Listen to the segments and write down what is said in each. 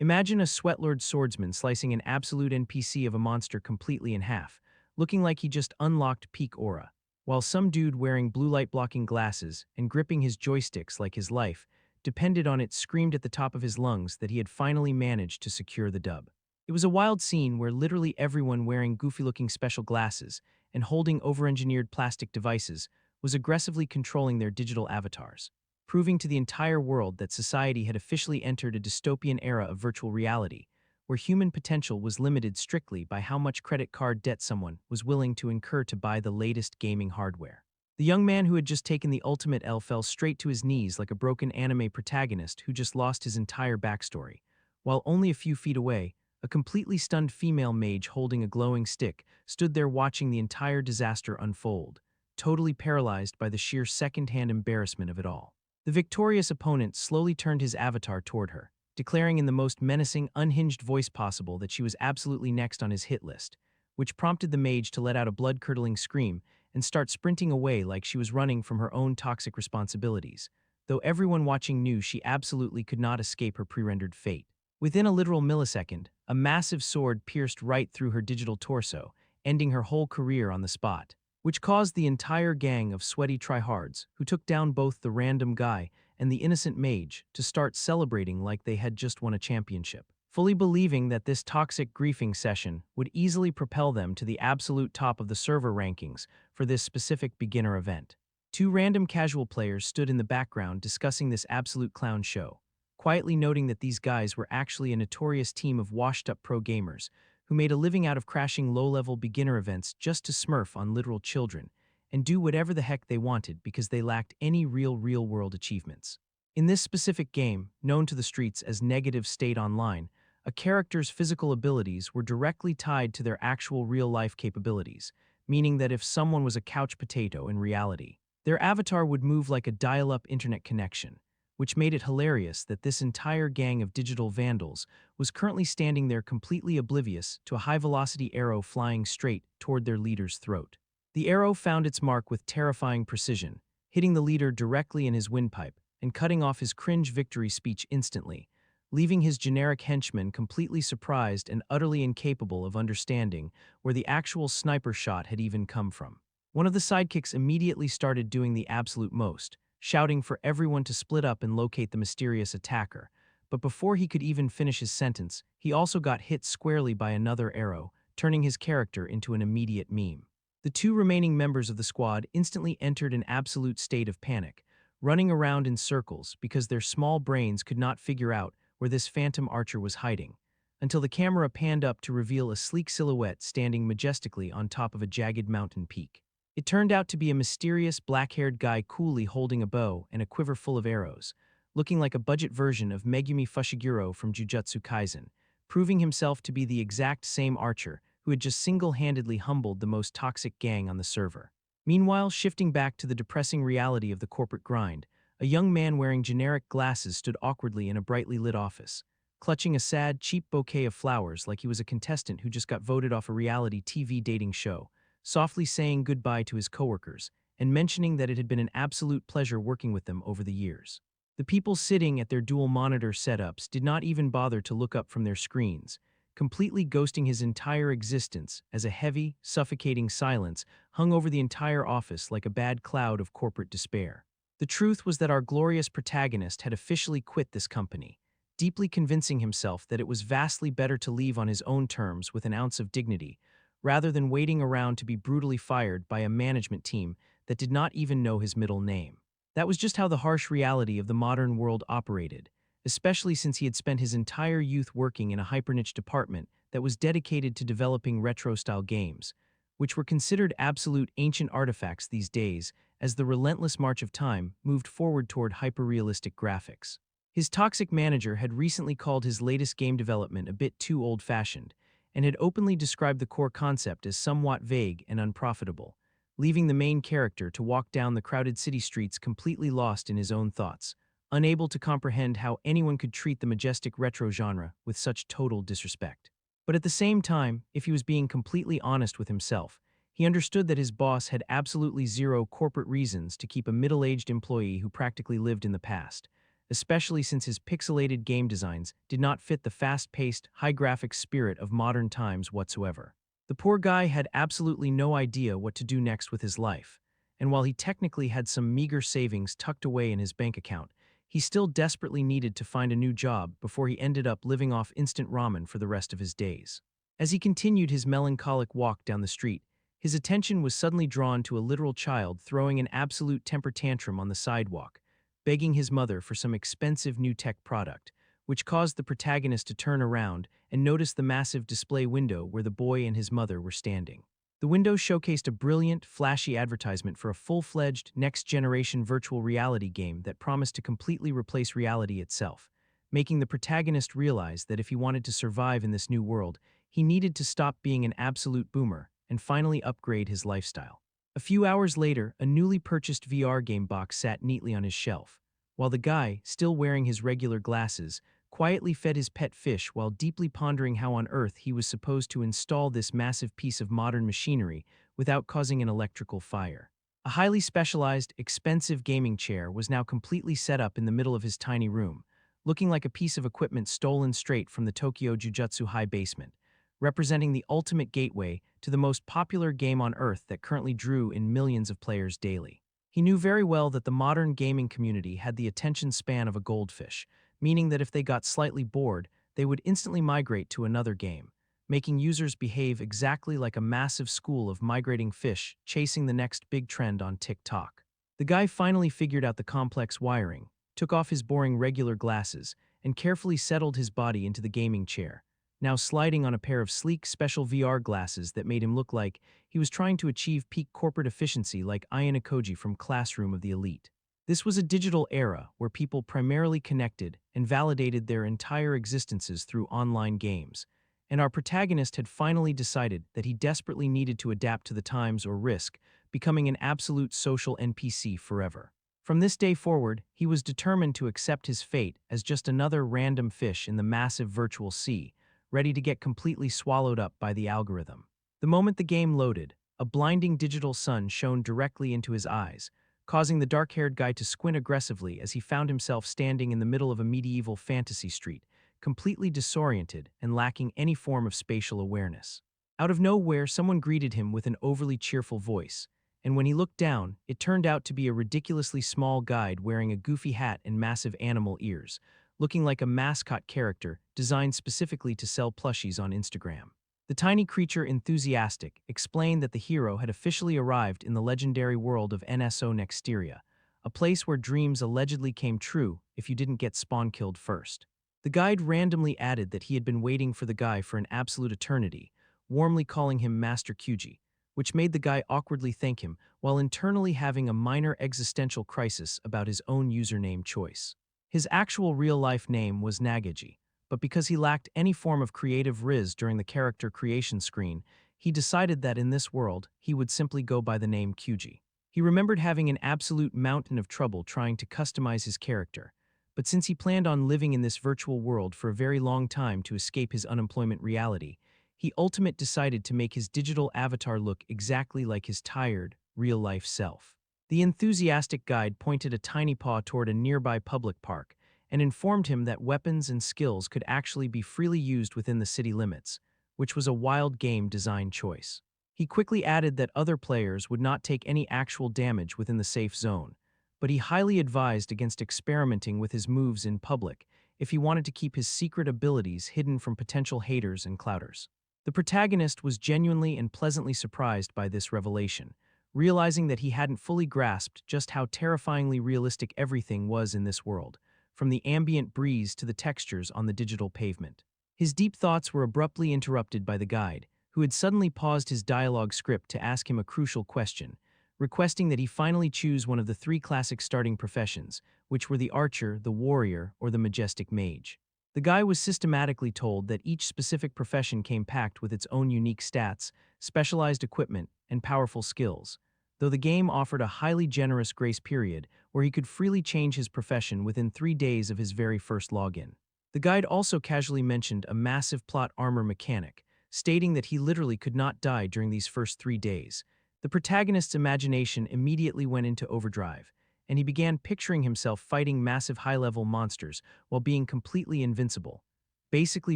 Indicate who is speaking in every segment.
Speaker 1: Imagine a sweatlord swordsman slicing an absolute NPC of a monster completely in half, looking like he just unlocked peak aura, while some dude wearing blue light blocking glasses and gripping his joysticks like his life depended on it screamed at the top of his lungs that he had finally managed to secure the dub. It was a wild scene where literally everyone wearing goofy-looking special glasses and holding over-engineered plastic devices was aggressively controlling their digital avatars, proving to the entire world that society had officially entered a dystopian era of virtual reality, where human potential was limited strictly by how much credit card debt someone was willing to incur to buy the latest gaming hardware. The young man who had just taken the ultimate L fell straight to his knees like a broken anime protagonist who just lost his entire backstory, while only a few feet away, a completely stunned female mage holding a glowing stick stood there watching the entire disaster unfold, totally paralyzed by the sheer second-hand embarrassment of it all. The victorious opponent slowly turned his avatar toward her, declaring in the most menacing, unhinged voice possible that she was absolutely next on his hit list, which prompted the mage to let out a blood-curdling scream and start sprinting away like she was running from her own toxic responsibilities, though everyone watching knew she absolutely could not escape her pre-rendered fate. Within a literal millisecond, a massive sword pierced right through her digital torso, ending her whole career on the spot, which caused the entire gang of sweaty tryhards, who took down both the random guy and the innocent mage, to start celebrating like they had just won a championship, fully believing that this toxic griefing session would easily propel them to the absolute top of the server rankings for this specific beginner event. Two random casual players stood in the background discussing this absolute clown show, quietly noting that these guys were actually a notorious team of washed-up pro gamers who made a living out of crashing low-level beginner events just to smurf on literal children and do whatever the heck they wanted because they lacked any real-world achievements. In this specific game, known to the streets as Negative State Online, a character's physical abilities were directly tied to their actual real-life capabilities, meaning that if someone was a couch potato in reality, their avatar would move like a dial-up internet connection, which made it hilarious that this entire gang of digital vandals was currently standing there completely oblivious to a high-velocity arrow flying straight toward their leader's throat. The arrow found its mark with terrifying precision, hitting the leader directly in his windpipe and cutting off his cringe victory speech instantly, leaving his generic henchman completely surprised and utterly incapable of understanding where the actual sniper shot had even come from. One of the sidekicks immediately started doing the absolute most, shouting for everyone to split up and locate the mysterious attacker, but before he could even finish his sentence, he also got hit squarely by another arrow, turning his character into an immediate meme. The two remaining members of the squad instantly entered an absolute state of panic, running around in circles because their small brains could not figure out where this phantom archer was hiding, until the camera panned up to reveal a sleek silhouette standing majestically on top of a jagged mountain peak. It turned out to be a mysterious black-haired guy coolly holding a bow and a quiver full of arrows, looking like a budget version of Megumi Fushiguro from Jujutsu Kaisen, proving himself to be the exact same archer who had just single-handedly humbled the most toxic gang on the server. Meanwhile, shifting back to the depressing reality of the corporate grind, a young man wearing generic glasses stood awkwardly in a brightly lit office, clutching a sad, cheap bouquet of flowers like he was a contestant who just got voted off a reality TV dating show, softly saying goodbye to his coworkers and mentioning that it had been an absolute pleasure working with them over the years. The people sitting at their dual monitor setups did not even bother to look up from their screens, completely ghosting his entire existence as a heavy, suffocating silence hung over the entire office like a bad cloud of corporate despair. The truth was that our glorious protagonist had officially quit this company, deeply convincing himself that it was vastly better to leave on his own terms with an ounce of dignity, rather than waiting around to be brutally fired by a management team that did not even know his middle name. That was just how the harsh reality of the modern world operated, especially since he had spent his entire youth working in a hyper-niche department that was dedicated to developing retro-style games, which were considered absolute ancient artifacts these days as the relentless march of time moved forward toward hyper-realistic graphics. His toxic manager had recently called his latest game development a bit too old-fashioned, and had openly described the core concept as somewhat vague and unprofitable, leaving the main character to walk down the crowded city streets completely lost in his own thoughts, unable to comprehend how anyone could treat the majestic retro genre with such total disrespect. But at the same time, if he was being completely honest with himself, he understood that his boss had absolutely zero corporate reasons to keep a middle-aged employee who practically lived in the past, especially since his pixelated game designs did not fit the fast-paced, high-graphics spirit of modern times whatsoever. The poor guy had absolutely no idea what to do next with his life, and while he technically had some meager savings tucked away in his bank account, he still desperately needed to find a new job before he ended up living off instant ramen for the rest of his days. As he continued his melancholic walk down the street, his attention was suddenly drawn to a literal child throwing an absolute temper tantrum on the sidewalk, begging his mother for some expensive new tech product, which caused the protagonist to turn around and notice the massive display window where the boy and his mother were standing. The window showcased a brilliant, flashy advertisement for a full-fledged, next-generation virtual reality game that promised to completely replace reality itself, making the protagonist realize that if he wanted to survive in this new world, he needed to stop being an absolute boomer and finally upgrade his lifestyle. A few hours later, a newly purchased VR game box sat neatly on his shelf, while the guy, still wearing his regular glasses, quietly fed his pet fish while deeply pondering how on earth he was supposed to install this massive piece of modern machinery without causing an electrical fire. A highly specialized, expensive gaming chair was now completely set up in the middle of his tiny room, looking like a piece of equipment stolen straight from the Tokyo Jujutsu High basement, representing the ultimate gateway to the most popular game on Earth that currently drew in millions of players daily. He knew very well that the modern gaming community had the attention span of a goldfish, meaning that if they got slightly bored, they would instantly migrate to another game, making users behave exactly like a massive school of migrating fish chasing the next big trend on TikTok. The guy finally figured out the complex wiring, took off his boring regular glasses, and carefully settled his body into the gaming chair, now sliding on a pair of sleek special VR glasses that made him look like he was trying to achieve peak corporate efficiency like Ayano from Classroom of the Elite. This was a digital era where people primarily connected and validated their entire existences through online games, and our protagonist had finally decided that he desperately needed to adapt to the times or risk becoming an absolute social NPC forever. From this day forward, he was determined to accept his fate as just another random fish in the massive virtual sea, ready to get completely swallowed up by the algorithm. The moment the game loaded, a blinding digital sun shone directly into his eyes, causing the dark-haired guy to squint aggressively as he found himself standing in the middle of a medieval fantasy street, completely disoriented and lacking any form of spatial awareness. Out of nowhere, someone greeted him with an overly cheerful voice, and when he looked down, it turned out to be a ridiculously small guide wearing a goofy hat and massive animal ears, looking like a mascot character designed specifically to sell plushies on Instagram. The tiny creature, enthusiastic, explained that the hero had officially arrived in the legendary world of NSO Nexteria, a place where dreams allegedly came true if you didn't get spawn-killed first. The guide randomly added that he had been waiting for the guy for an absolute eternity, warmly calling him Master Kyuji, which made the guy awkwardly thank him while internally having a minor existential crisis about his own username choice. His actual real-life name was Nagaji, but because he lacked any form of creative riz during the character creation screen, he decided that in this world, he would simply go by the name Kyuji. He remembered having an absolute mountain of trouble trying to customize his character, but since he planned on living in this virtual world for a very long time to escape his unemployment reality, he ultimately decided to make his digital avatar look exactly like his tired, real-life self. The enthusiastic guide pointed a tiny paw toward a nearby public park and informed him that weapons and skills could actually be freely used within the city limits, which was a wild game design choice. He quickly added that other players would not take any actual damage within the safe zone, but he highly advised against experimenting with his moves in public if he wanted to keep his secret abilities hidden from potential haters and clouters. The protagonist was genuinely and pleasantly surprised by this revelation, realizing that he hadn't fully grasped just how terrifyingly realistic everything was in this world, from the ambient breeze to the textures on the digital pavement. His deep thoughts were abruptly interrupted by the guide, who had suddenly paused his dialogue script to ask him a crucial question, requesting that he finally choose one of the three classic starting professions, which were the archer, the warrior, or the majestic mage. The guy was systematically told that each specific profession came packed with its own unique stats, specialized equipment, and powerful skills, though the game offered a highly generous grace period where he could freely change his profession within 3 days of his very first login. The guide also casually mentioned a massive plot armor mechanic, stating that he literally could not die during these first 3 days. The protagonist's imagination immediately went into overdrive, and he began picturing himself fighting massive high-level monsters while being completely invincible, basically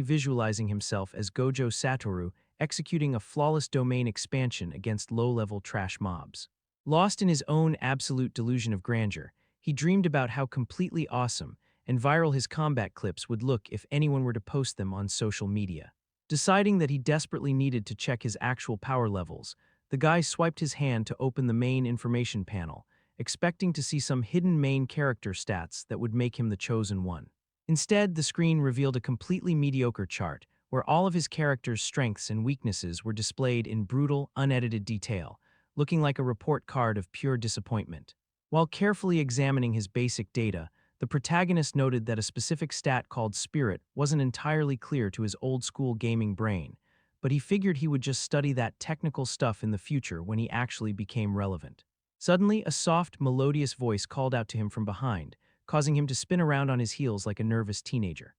Speaker 1: visualizing himself as Gojo Satoru executing a flawless domain expansion against low-level trash mobs. Lost in his own absolute delusion of grandeur, he dreamed about how completely awesome and viral his combat clips would look if anyone were to post them on social media. Deciding that he desperately needed to check his actual power levels, the guy swiped his hand to open the main information panel, expecting to see some hidden main character stats that would make him the chosen one. Instead, the screen revealed a completely mediocre chart where all of his character's strengths and weaknesses were displayed in brutal, unedited detail, looking like a report card of pure disappointment. While carefully examining his basic data, the protagonist noted that a specific stat called Spirit wasn't entirely clear to his old-school gaming brain, but he figured he would just study that technical stuff in the future when he actually became relevant. Suddenly, a soft, melodious voice called out to him from behind, causing him to spin around on his heels like a nervous teenager.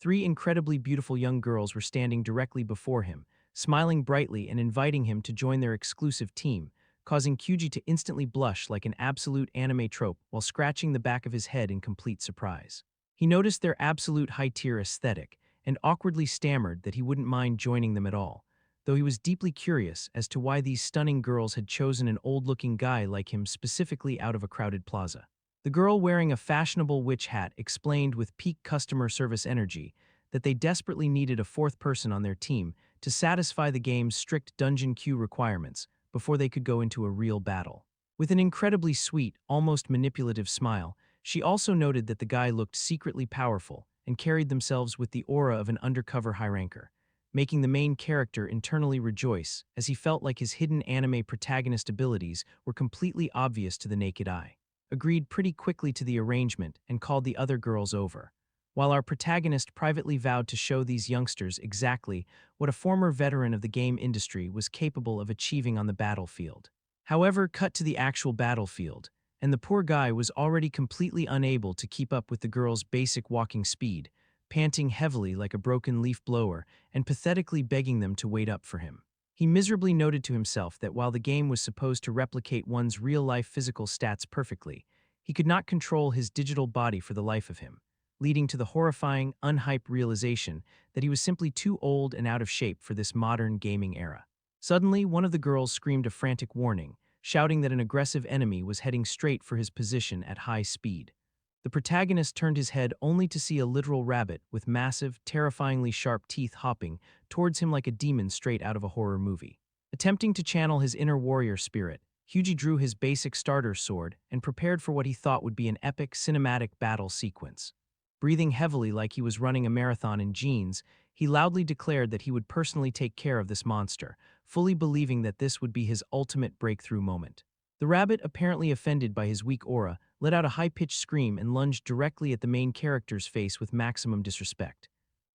Speaker 1: Three incredibly beautiful young girls were standing directly before him, smiling brightly and inviting him to join their exclusive team, causing Kyuji to instantly blush like an absolute anime trope while scratching the back of his head in complete surprise. He noticed their absolute high-tier aesthetic and awkwardly stammered that he wouldn't mind joining them at all, though he was deeply curious as to why these stunning girls had chosen an old-looking guy like him specifically out of a crowded plaza. The girl wearing a fashionable witch hat explained with peak customer service energy that they desperately needed a fourth person on their team to satisfy the game's strict dungeon queue requirements before they could go into a real battle. With an incredibly sweet, almost manipulative smile, she also noted that the guy looked secretly powerful and carried themselves with the aura of an undercover high-ranker, making the main character internally rejoice as he felt like his hidden anime protagonist abilities were completely obvious to the naked eye. Agreed pretty quickly to the arrangement and called the other girls over, while our protagonist privately vowed to show these youngsters exactly what a former veteran of the game industry was capable of achieving on the battlefield. However, cut to the actual battlefield, and the poor guy was already completely unable to keep up with the girls' basic walking speed, panting heavily like a broken leaf blower and pathetically begging them to wait up for him. He miserably noted to himself that while the game was supposed to replicate one's real-life physical stats perfectly, he could not control his digital body for the life of him, leading to the horrifying, unhyped realization that he was simply too old and out of shape for this modern gaming era. Suddenly, one of the girls screamed a frantic warning, shouting that an aggressive enemy was heading straight for his position at high speed. The protagonist turned his head only to see a literal rabbit with massive, terrifyingly sharp teeth hopping towards him like a demon straight out of a horror movie. Attempting to channel his inner warrior spirit, Hyuji drew his basic starter sword and prepared for what he thought would be an epic cinematic battle sequence. Breathing heavily like he was running a marathon in jeans, he loudly declared that he would personally take care of this monster, fully believing that this would be his ultimate breakthrough moment. The rabbit, apparently offended by his weak aura, let out a high-pitched scream and lunged directly at the main character's face with maximum disrespect.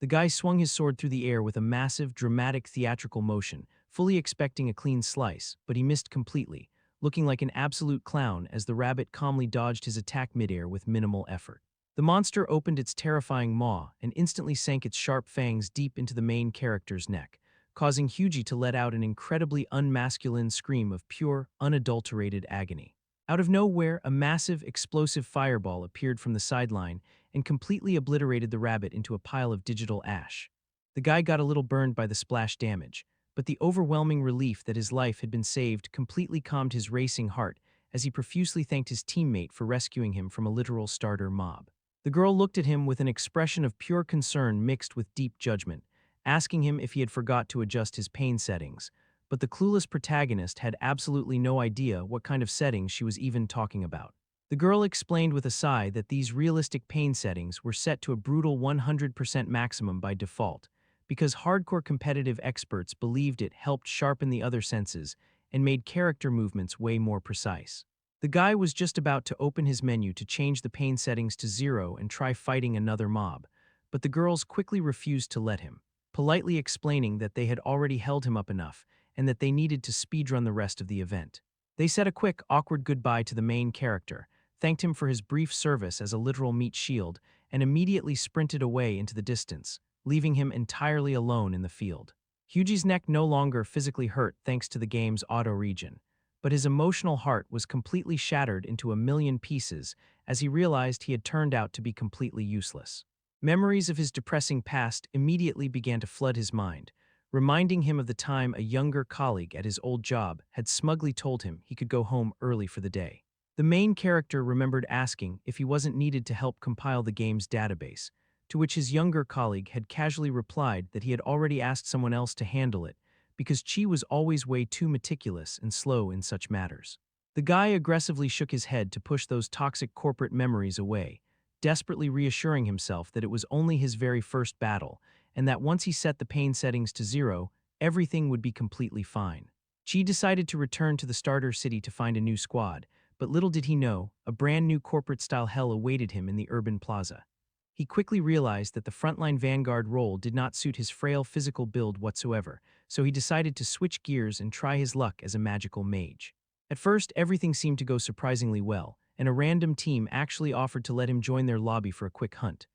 Speaker 1: The guy swung his sword through the air with a massive, dramatic theatrical motion, fully expecting a clean slice, but he missed completely, looking like an absolute clown as the rabbit calmly dodged his attack midair with minimal effort. The monster opened its terrifying maw and instantly sank its sharp fangs deep into the main character's neck, causing Hyuji to let out an incredibly unmasculine scream of pure, unadulterated agony. Out of nowhere, a massive, explosive fireball appeared from the sideline and completely obliterated the rabbit into a pile of digital ash. The guy got a little burned by the splash damage, but the overwhelming relief that his life had been saved completely calmed his racing heart as he profusely thanked his teammate for rescuing him from a literal starter mob. The girl looked at him with an expression of pure concern mixed with deep judgment, asking him if he had forgot to adjust his pain settings, but the clueless protagonist had absolutely no idea what kind of settings she was even talking about. The girl explained with a sigh that these realistic pain settings were set to a brutal 100% maximum by default, because hardcore competitive experts believed it helped sharpen the other senses and made character movements way more precise. The guy was just about to open his menu to change the pain settings to 0 and try fighting another mob, but the girls quickly refused to let him, politely explaining that they had already held him up enough and that they needed to speedrun the rest of the event. They said a quick, awkward goodbye to the main character, thanked him for his brief service as a literal meat shield, and immediately sprinted away into the distance, leaving him entirely alone in the field. Hyuji's neck no longer physically hurt thanks to the game's auto-regen, but his emotional heart was completely shattered into a million pieces as he realized he had turned out to be completely useless. Memories of his depressing past immediately began to flood his mind, reminding him of the time a younger colleague at his old job had smugly told him he could go home early for the day. The main character remembered asking if he wasn't needed to help compile the game's database, to which his younger colleague had casually replied that he had already asked someone else to handle it because Chi was always way too meticulous and slow in such matters. The guy aggressively shook his head to push those toxic corporate memories away, desperately reassuring himself that it was only his very first battle, and that once he set the pain settings to 0, everything would be completely fine. Chi decided to return to the starter city to find a new squad, but little did he know, a brand new corporate-style hell awaited him in the urban plaza. He quickly realized that the frontline vanguard role did not suit his frail physical build whatsoever, so he decided to switch gears and try his luck as a magical mage. At first, everything seemed to go surprisingly well, and a random team actually offered to let him join their lobby for a quick hunt.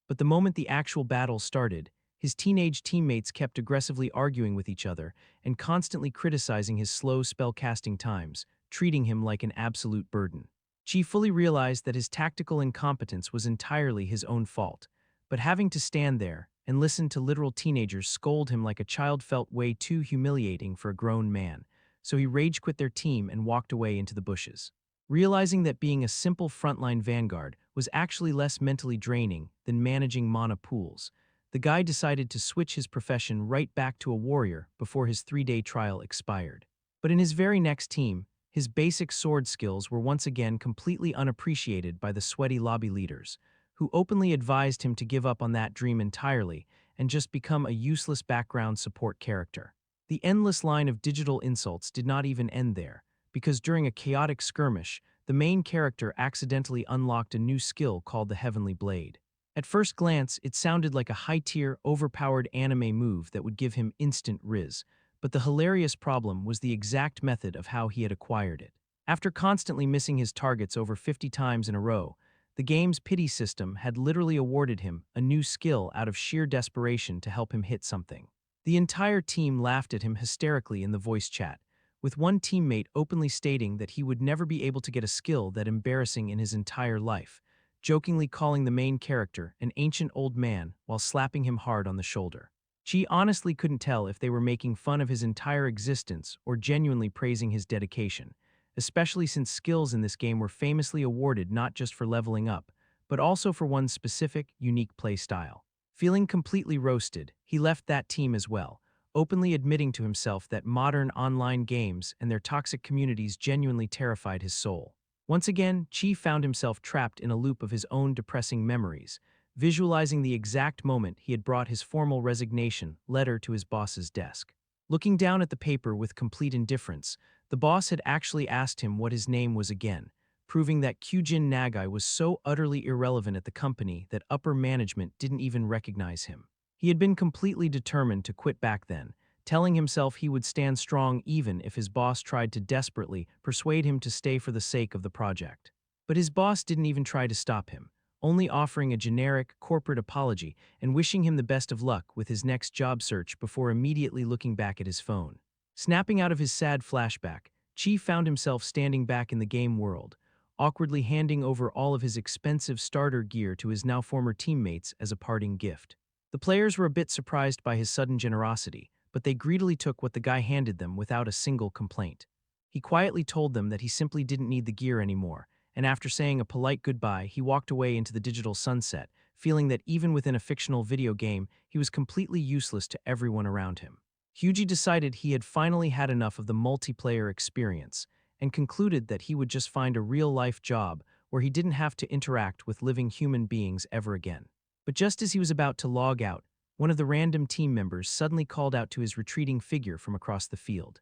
Speaker 1: But the moment the actual battle started, his teenage teammates kept aggressively arguing with each other and constantly criticizing his slow spell-casting times, treating him like an absolute burden. Chi fully realized that his tactical incompetence was entirely his own fault, but having to stand there and listen to literal teenagers scold him like a child felt way too humiliating for a grown man, so he rage-quit their team and walked away into the bushes. Realizing that being a simple frontline vanguard was actually less mentally draining than managing mana pools, the guy decided to switch his profession right back to a warrior before his 3-day trial expired. But in his very next team, his basic sword skills were once again completely unappreciated by the sweaty lobby leaders, who openly advised him to give up on that dream entirely and just become a useless background support character. The endless line of digital insults did not even end there, because during a chaotic skirmish, the main character accidentally unlocked a new skill called the Heavenly Blade. At first glance, it sounded like a high-tier, overpowered anime move that would give him instant riz, but the hilarious problem was the exact method of how he had acquired it. After constantly missing his targets over 50 times in a row, the game's pity system had literally awarded him a new skill out of sheer desperation to help him hit something. The entire team laughed at him hysterically in the voice chat, with one teammate openly stating that he would never be able to get a skill that embarrassing in his entire life, jokingly calling the main character an ancient old man while slapping him hard on the shoulder. Chi honestly couldn't tell if they were making fun of his entire existence or genuinely praising his dedication, especially since skills in this game were famously awarded not just for leveling up, but also for one specific, unique play style. Feeling completely roasted, he left that team as well, openly admitting to himself that modern online games and their toxic communities genuinely terrified his soul. Once again, Chi found himself trapped in a loop of his own depressing memories, visualizing the exact moment he had brought his formal resignation letter to his boss's desk. Looking down at the paper with complete indifference, the boss had actually asked him what his name was again, proving that Kyujin Nagai was so utterly irrelevant at the company that upper management didn't even recognize him. He had been completely determined to quit back then, telling himself he would stand strong even if his boss tried to desperately persuade him to stay for the sake of the project. But his boss didn't even try to stop him, only offering a generic, corporate apology and wishing him the best of luck with his next job search before immediately looking back at his phone. Snapping out of his sad flashback, Chi found himself standing back in the game world, awkwardly handing over all of his expensive starter gear to his now former teammates as a parting gift. The players were a bit surprised by his sudden generosity, but they greedily took what the guy handed them without a single complaint. He quietly told them that he simply didn't need the gear anymore, and after saying a polite goodbye, he walked away into the digital sunset, feeling that even within a fictional video game, he was completely useless to everyone around him. Hyuji decided he had finally had enough of the multiplayer experience, and concluded that he would just find a real-life job where he didn't have to interact with living human beings ever again. But just as he was about to log out, one of the random team members suddenly called out to his retreating figure from across the field.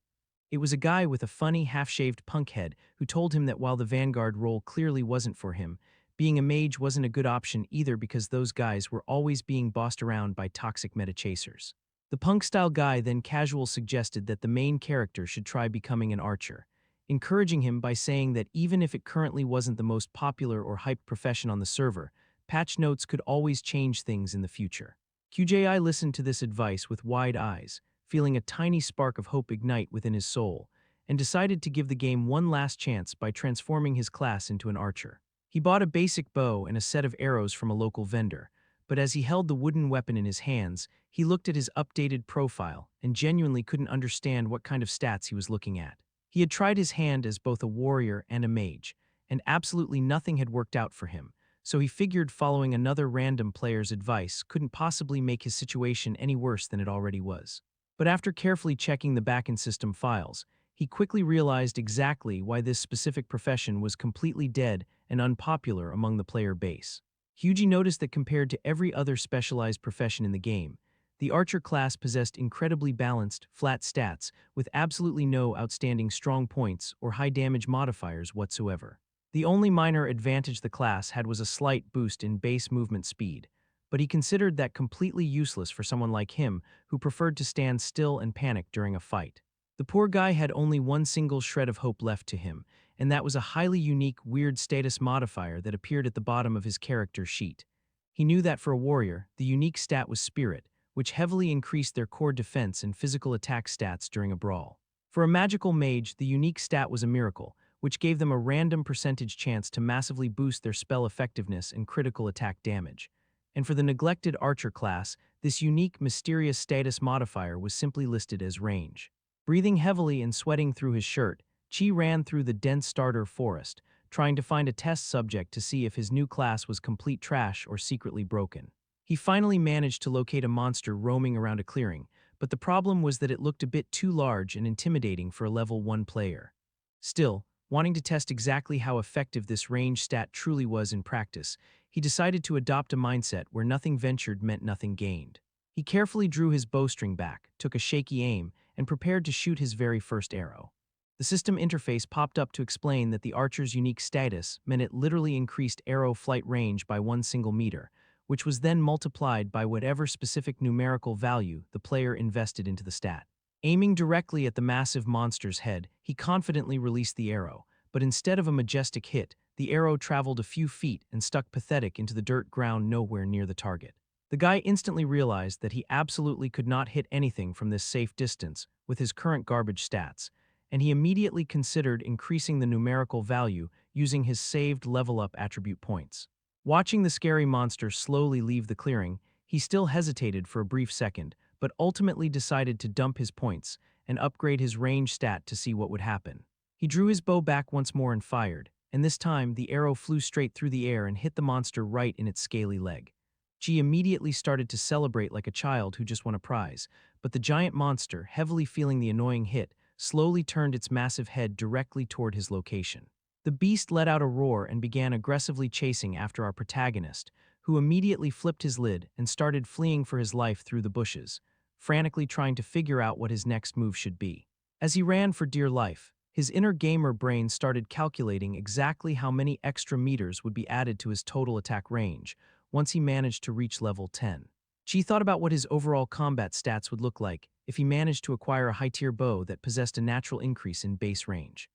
Speaker 1: It was a guy with a funny, half-shaved punk head who told him that while the vanguard role clearly wasn't for him, being a mage wasn't a good option either because those guys were always being bossed around by toxic meta-chasers. The punk-style guy then casual suggested that the main character should try becoming an archer, encouraging him by saying that even if it currently wasn't the most popular or hyped profession on the server, patch notes could always change things in the future. QJI listened to this advice with wide eyes, feeling a tiny spark of hope ignite within his soul, and decided to give the game one last chance by transforming his class into an archer. He bought a basic bow and a set of arrows from a local vendor, but as he held the wooden weapon in his hands, he looked at his updated profile and genuinely couldn't understand what kind of stats he was looking at. He had tried his hand as both a warrior and a mage, and absolutely nothing had worked out for him, so he figured following another random player's advice couldn't possibly make his situation any worse than it already was. But after carefully checking the backend system files, he quickly realized exactly why this specific profession was completely dead and unpopular among the player base. Hugie noticed that compared to every other specialized profession in the game, the archer class possessed incredibly balanced, flat stats with absolutely no outstanding strong points or high damage modifiers whatsoever. The only minor advantage the class had was a slight boost in base movement speed, but he considered that completely useless for someone like him who preferred to stand still and panic during a fight. The poor guy had only one single shred of hope left to him, and that was a highly unique, weird status modifier that appeared at the bottom of his character sheet. He knew that for a warrior, the unique stat was Spirit, which heavily increased their core defense and physical attack stats during a brawl. For a magical mage, the unique stat was a Miracle, which gave them a random percentage chance to massively boost their spell effectiveness and critical attack damage. And for the neglected archer class, this unique, mysterious status modifier was simply listed as Range. Breathing heavily and sweating through his shirt, Chi ran through the dense starter forest, trying to find a test subject to see if his new class was complete trash or secretly broken. He finally managed to locate a monster roaming around a clearing, but the problem was that it looked a bit too large and intimidating for a level 1 player. Still, wanting to test exactly how effective this range stat truly was in practice, he decided to adopt a mindset where nothing ventured meant nothing gained. He carefully drew his bowstring back, took a shaky aim, and prepared to shoot his very first arrow. The system interface popped up to explain that the archer's unique status meant it literally increased arrow flight range by 1 single meter, which was then multiplied by whatever specific numerical value the player invested into the stat. Aiming directly at the massive monster's head, he confidently released the arrow, but instead of a majestic hit, the arrow traveled a few feet and stuck pathetic into the dirt ground nowhere near the target. The guy instantly realized that he absolutely could not hit anything from this safe distance with his current garbage stats, and he immediately considered increasing the numerical value using his saved level-up attribute points. Watching the scary monster slowly leave the clearing, he still hesitated for a brief second, but ultimately decided to dump his points and upgrade his range stat to see what would happen. He drew his bow back once more and fired, and this time the arrow flew straight through the air and hit the monster right in its scaly leg. Chi immediately started to celebrate like a child who just won a prize, but the giant monster, heavily feeling the annoying hit, slowly turned its massive head directly toward his location. The beast let out a roar and began aggressively chasing after our protagonist, who immediately flipped his lid and started fleeing for his life through the bushes, frantically trying to figure out what his next move should be. As he ran for dear life, his inner gamer brain started calculating exactly how many extra meters would be added to his total attack range once he managed to reach level 10. Chi thought about what his overall combat stats would look like if he managed to acquire a high-tier bow that possessed a natural increase in base range.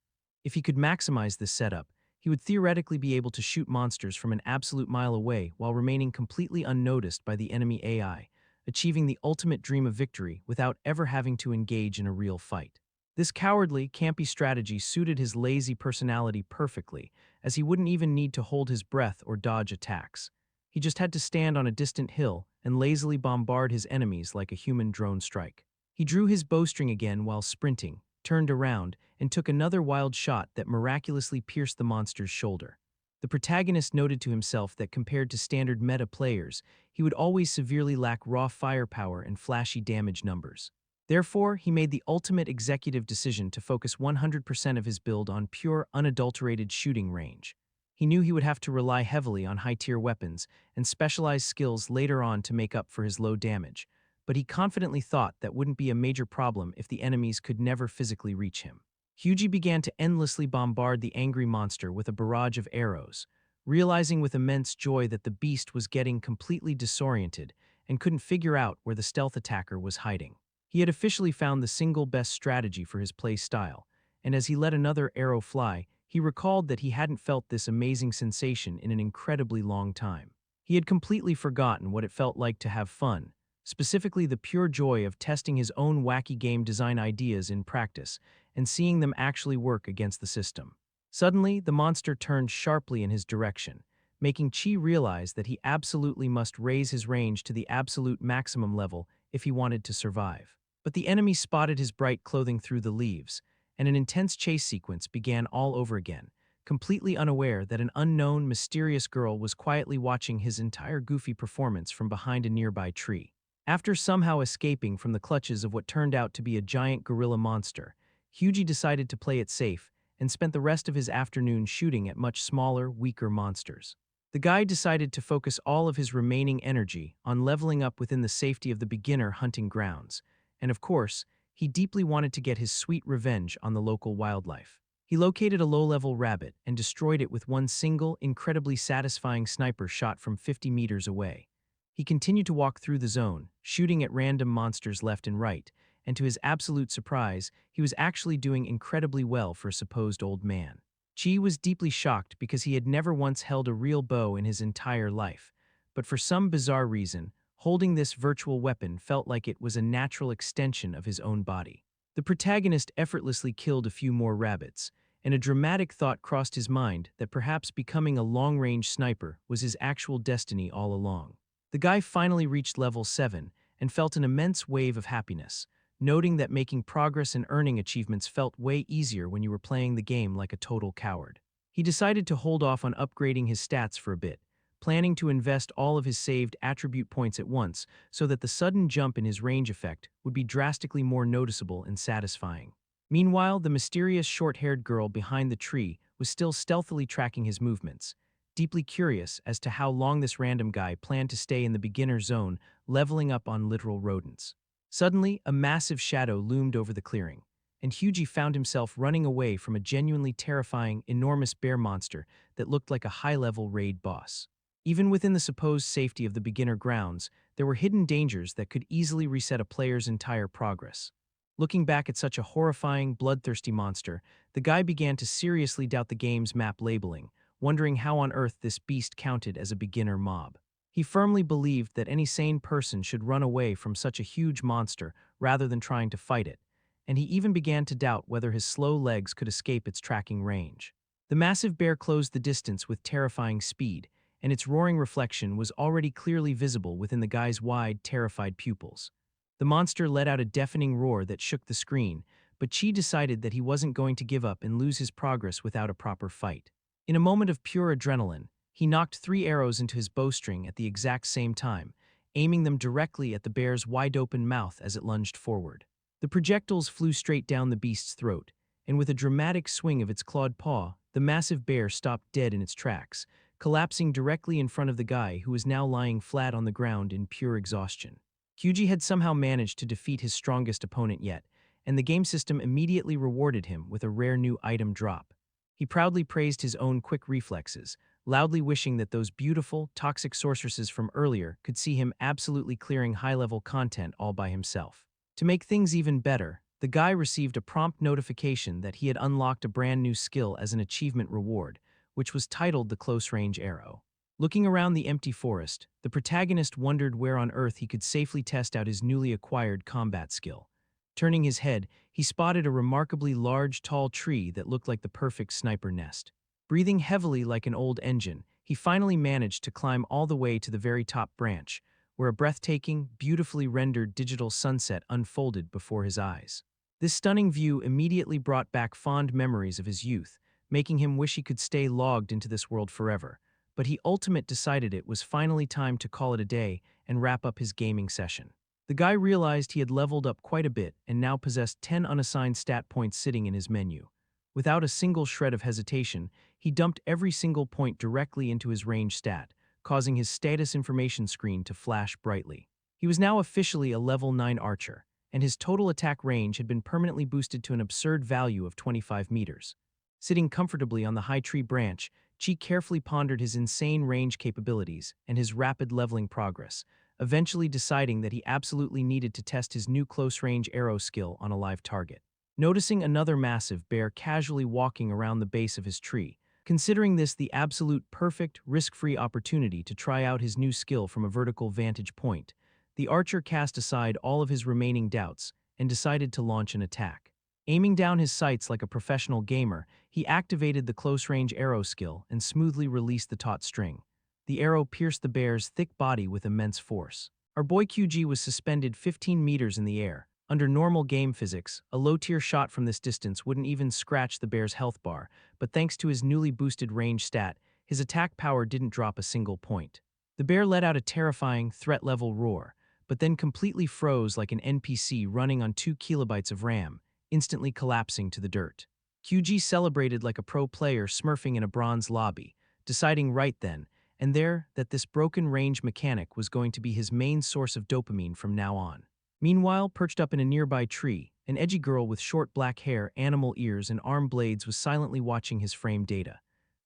Speaker 1: If he could maximize this setup, he would theoretically be able to shoot monsters from an absolute mile away while remaining completely unnoticed by the enemy AI, achieving the ultimate dream of victory without ever having to engage in a real fight. This cowardly, campy strategy suited his lazy personality perfectly, as he wouldn't even need to hold his breath or dodge attacks. He just had to stand on a distant hill and lazily bombard his enemies like a human drone strike. He drew his bowstring again while sprinting, turned around, and took another wild shot that miraculously pierced the monster's shoulder. The protagonist noted to himself that compared to standard meta players, he would always severely lack raw firepower and flashy damage numbers. Therefore, he made the ultimate executive decision to focus 100% of his build on pure, unadulterated shooting range. He knew he would have to rely heavily on high-tier weapons and specialized skills later on to make up for his low damage, but he confidently thought that wouldn't be a major problem if the enemies could never physically reach him. Hugie began to endlessly bombard the angry monster with a barrage of arrows, realizing with immense joy that the beast was getting completely disoriented and couldn't figure out where the stealth attacker was hiding. He had officially found the single best strategy for his play style, and as he let another arrow fly, he recalled that he hadn't felt this amazing sensation in an incredibly long time. He had completely forgotten what it felt like to have fun, specifically the pure joy of testing his own wacky game design ideas in practice, and seeing them actually work against the system. Suddenly, the monster turned sharply in his direction, making Chi realize that he absolutely must raise his range to the absolute maximum level if he wanted to survive. But the enemy spotted his bright clothing through the leaves, and an intense chase sequence began all over again, completely unaware that an unknown, mysterious girl was quietly watching his entire goofy performance from behind a nearby tree. After somehow escaping from the clutches of what turned out to be a giant gorilla monster, Hughie decided to play it safe and spent the rest of his afternoon shooting at much smaller, weaker monsters. The guy decided to focus all of his remaining energy on leveling up within the safety of the beginner hunting grounds, and of course, he deeply wanted to get his sweet revenge on the local wildlife. He located a low-level rabbit and destroyed it with one single, incredibly satisfying sniper shot from 50 meters away. He continued to walk through the zone, shooting at random monsters left and right, and to his absolute surprise, he was actually doing incredibly well for a supposed old man. Chi was deeply shocked because he had never once held a real bow in his entire life, but for some bizarre reason, holding this virtual weapon felt like it was a natural extension of his own body. The protagonist effortlessly killed a few more rabbits, and a dramatic thought crossed his mind that perhaps becoming a long-range sniper was his actual destiny all along. The guy finally reached level 7 and felt an immense wave of happiness, noting that making progress and earning achievements felt way easier when you were playing the game like a total coward. He decided to hold off on upgrading his stats for a bit, planning to invest all of his saved attribute points at once so that the sudden jump in his range effect would be drastically more noticeable and satisfying. Meanwhile, the mysterious short-haired girl behind the tree was still stealthily tracking his movements, deeply curious as to how long this random guy planned to stay in the beginner zone, leveling up on literal rodents. Suddenly, a massive shadow loomed over the clearing, and Hughie found himself running away from a genuinely terrifying, enormous bear monster that looked like a high-level raid boss. Even within the supposed safety of the beginner grounds, there were hidden dangers that could easily reset a player's entire progress. Looking back at such a horrifying, bloodthirsty monster, the guy began to seriously doubt the game's map labeling, wondering how on earth this beast counted as a beginner mob. He firmly believed that any sane person should run away from such a huge monster rather than trying to fight it, and he even began to doubt whether his slow legs could escape its tracking range. The massive bear closed the distance with terrifying speed, and its roaring reflection was already clearly visible within the guy's wide, terrified pupils. The monster let out a deafening roar that shook the screen, but Chi decided that he wasn't going to give up and lose his progress without a proper fight. In a moment of pure adrenaline, he knocked 3 arrows into his bowstring at the exact same time, aiming them directly at the bear's wide-open mouth as it lunged forward. The projectiles flew straight down the beast's throat, and with a dramatic swing of its clawed paw, the massive bear stopped dead in its tracks, collapsing directly in front of the guy who was now lying flat on the ground in pure exhaustion. Hughie had somehow managed to defeat his strongest opponent yet, and the game system immediately rewarded him with a rare new item drop. He proudly praised his own quick reflexes, loudly wishing that those beautiful, toxic sorceresses from earlier could see him absolutely clearing high-level content all by himself. To make things even better, the guy received a prompt notification that he had unlocked a brand new skill as an achievement reward, which was titled the Close-Range Arrow. Looking around the empty forest, the protagonist wondered where on earth he could safely test out his newly acquired combat skill. Turning his head, he spotted a remarkably large, tall tree that looked like the perfect sniper nest. Breathing heavily like an old engine, he finally managed to climb all the way to the very top branch, where a breathtaking, beautifully rendered digital sunset unfolded before his eyes. This stunning view immediately brought back fond memories of his youth, making him wish he could stay logged into this world forever. But he ultimately decided it was finally time to call it a day and wrap up his gaming session. The guy realized he had leveled up quite a bit and now possessed 10 unassigned stat points sitting in his menu. Without a single shred of hesitation, he dumped every single point directly into his range stat, causing his status information screen to flash brightly. He was now officially a level 9 archer, and his total attack range had been permanently boosted to an absurd value of 25 meters. Sitting comfortably on the high tree branch, Chi carefully pondered his insane range capabilities and his rapid leveling progress, eventually deciding that he absolutely needed to test his new close-range arrow skill on a live target. Noticing another massive bear casually walking around the base of his tree, considering this the absolute perfect, risk-free opportunity to try out his new skill from a vertical vantage point, the archer cast aside all of his remaining doubts and decided to launch an attack. Aiming down his sights like a professional gamer, he activated the close-range arrow skill and smoothly released the taut string. The arrow pierced the bear's thick body with immense force. Our boy QG was suspended 15 meters in the air. Under normal game physics, a low-tier shot from this distance wouldn't even scratch the bear's health bar, but thanks to his newly boosted range stat, his attack power didn't drop a single point. The bear let out a terrifying, threat-level roar, but then completely froze like an NPC running on 2 kilobytes of RAM, instantly collapsing to the dirt. QG celebrated like a pro player smurfing in a bronze lobby, deciding right then and there that this broken range mechanic was going to be his main source of dopamine from now on. Meanwhile, perched up in a nearby tree, an edgy girl with short black hair, animal ears, and arm blades was silently watching his frame data.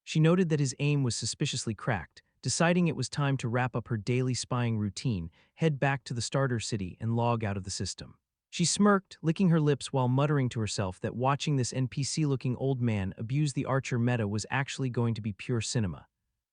Speaker 1: She noted that his aim was suspiciously cracked, deciding it was time to wrap up her daily spying routine, head back to the starter city, and log out of the system. She smirked, licking her lips while muttering to herself that watching this NPC-looking old man abuse the archer meta was actually going to be pure cinema.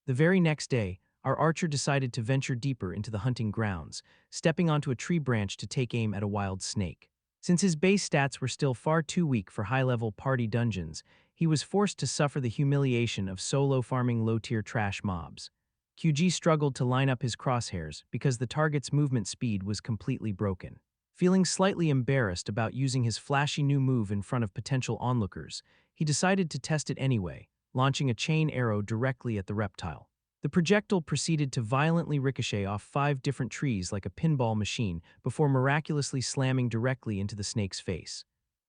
Speaker 1: The very next day, our archer decided to venture deeper into the hunting grounds, stepping onto a tree branch to take aim at a wild snake. Since his base stats were still far too weak for high-level party dungeons, he was forced to suffer the humiliation of solo farming low-tier trash mobs. QG struggled to line up his crosshairs because the target's movement speed was completely broken. Feeling slightly embarrassed about using his flashy new move in front of potential onlookers, he decided to test it anyway, launching a chain arrow directly at the reptile. The projectile proceeded to violently ricochet off 5 different trees like a pinball machine before miraculously slamming directly into the snake's face.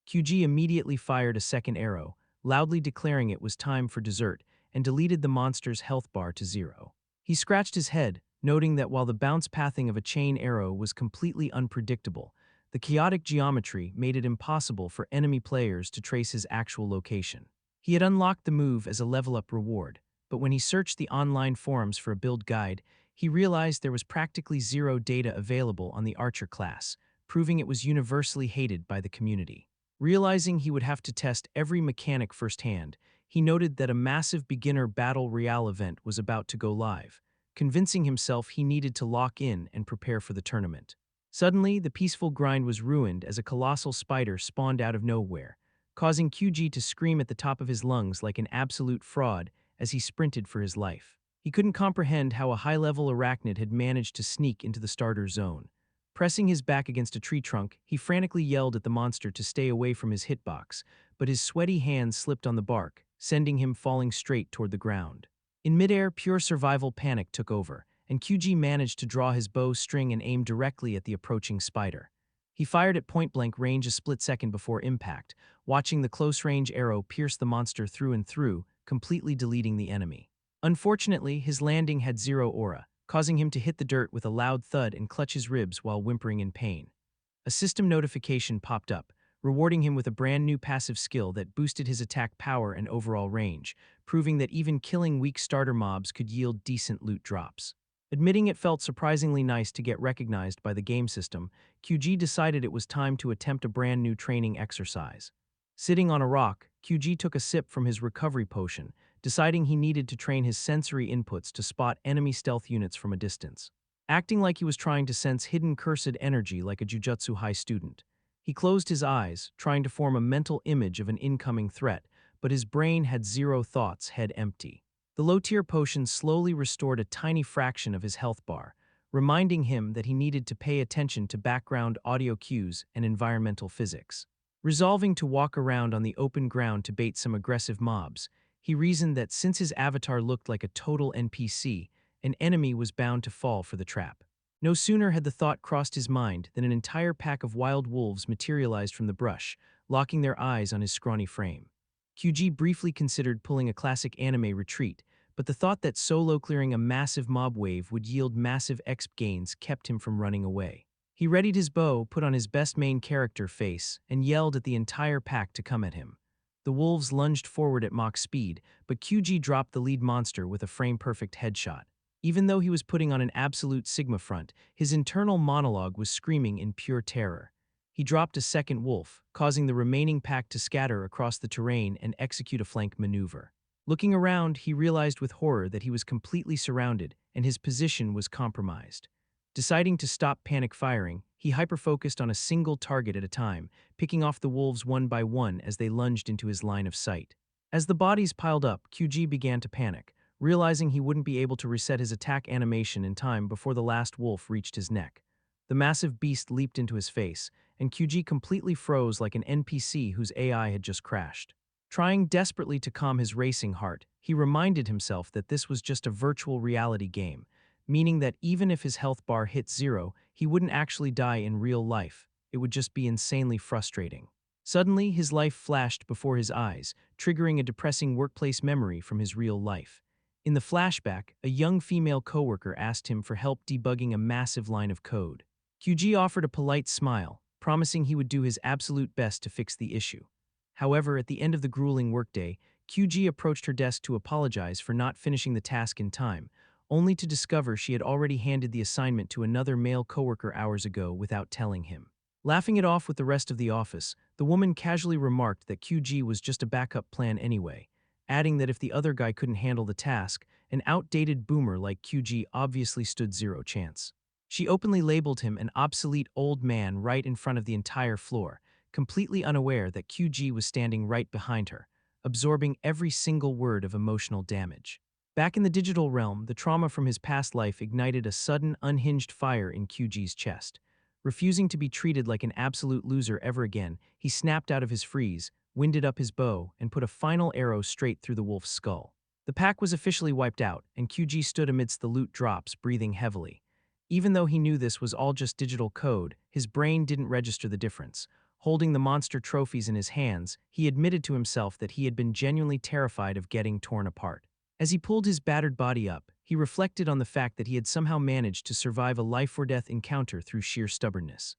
Speaker 1: QG immediately fired a second arrow, loudly declaring it was time for dessert, and deleted the monster's health bar to 0. He scratched his head, noting that while the bounce pathing of a chain arrow was completely unpredictable, the chaotic geometry made it impossible for enemy players to trace his actual location. He had unlocked the move as a level-up reward, but when he searched the online forums for a build guide, he realized there was practically 0 data available on the archer class, proving it was universally hated by the community. Realizing he would have to test every mechanic firsthand, he noted that a massive beginner battle royale event was about to go live, convincing himself he needed to lock in and prepare for the tournament. Suddenly, the peaceful grind was ruined as a colossal spider spawned out of nowhere, causing QG to scream at the top of his lungs like an absolute fraud as he sprinted for his life. He couldn't comprehend how a high-level arachnid had managed to sneak into the starter zone. Pressing his back against a tree trunk, he frantically yelled at the monster to stay away from his hitbox, but his sweaty hands slipped on the bark, sending him falling straight toward the ground. In midair, pure survival panic took over, and QG managed to draw his bow string and aim directly at the approaching spider. He fired at point-blank range a split second before impact, watching the close-range arrow pierce the monster through and through, completely deleting the enemy. Unfortunately, his landing had 0 aura, causing him to hit the dirt with a loud thud and clutch his ribs while whimpering in pain. A system notification popped up, rewarding him with a brand new passive skill that boosted his attack power and overall range, proving that even killing weak starter mobs could yield decent loot drops. Admitting it felt surprisingly nice to get recognized by the game system, QG decided it was time to attempt a brand new training exercise. Sitting on a rock, QG took a sip from his recovery potion, deciding he needed to train his sensory inputs to spot enemy stealth units from a distance. Acting like he was trying to sense hidden cursed energy like a Jujutsu high student, he closed his eyes, trying to form a mental image of an incoming threat, but his brain had 0 thoughts, head empty. The low-tier potion slowly restored a tiny fraction of his health bar, reminding him that he needed to pay attention to background audio cues and environmental physics. Resolving to walk around on the open ground to bait some aggressive mobs, he reasoned that since his avatar looked like a total NPC, an enemy was bound to fall for the trap. No sooner had the thought crossed his mind than an entire pack of wild wolves materialized from the brush, locking their eyes on his scrawny frame. QG briefly considered pulling a classic anime retreat, but the thought that solo clearing a massive mob wave would yield massive exp gains kept him from running away. He readied his bow, put on his best main character face, and yelled at the entire pack to come at him. The wolves lunged forward at Mach speed, but QG dropped the lead monster with a frame-perfect headshot. Even though he was putting on an absolute Sigma front, his internal monologue was screaming in pure terror. He dropped a second wolf, causing the remaining pack to scatter across the terrain and execute a flank maneuver. Looking around, he realized with horror that he was completely surrounded and his position was compromised. Deciding to stop panic firing, he hyper-focused on a single target at a time, picking off the wolves one by one as they lunged into his line of sight. As the bodies piled up, QG began to panic, realizing he wouldn't be able to reset his attack animation in time before the last wolf reached his neck. The massive beast leaped into his face, and QG completely froze like an NPC whose AI had just crashed. Trying desperately to calm his racing heart, he reminded himself that this was just a virtual reality game, meaning that even if his health bar hit zero, he wouldn't actually die in real life. It would just be insanely frustrating. Suddenly, his life flashed before his eyes, triggering a depressing workplace memory from his real life. In the flashback, a young female coworker asked him for help debugging a massive line of code. QG offered a polite smile, promising he would do his absolute best to fix the issue. However, at the end of the grueling workday, QG approached her desk to apologize for not finishing the task in time, only to discover she had already handed the assignment to another male coworker hours ago without telling him. Laughing it off with the rest of the office, the woman casually remarked that QG was just a backup plan anyway, adding that if the other guy couldn't handle the task, an outdated boomer like QG obviously stood zero chance. She openly labeled him an obsolete old man right in front of the entire floor, completely unaware that QG was standing right behind her, absorbing every single word of emotional damage. Back in the digital realm, the trauma from his past life ignited a sudden, unhinged fire in QG's chest. Refusing to be treated like an absolute loser ever again, he snapped out of his freeze, winded up his bow, and put a final arrow straight through the wolf's skull. The pack was officially wiped out, and QG stood amidst the loot drops, breathing heavily. Even though he knew this was all just digital code, his brain didn't register the difference. Holding the monster trophies in his hands, he admitted to himself that he had been genuinely terrified of getting torn apart. As he pulled his battered body up, he reflected on the fact that he had somehow managed to survive a life-or-death encounter through sheer stubbornness.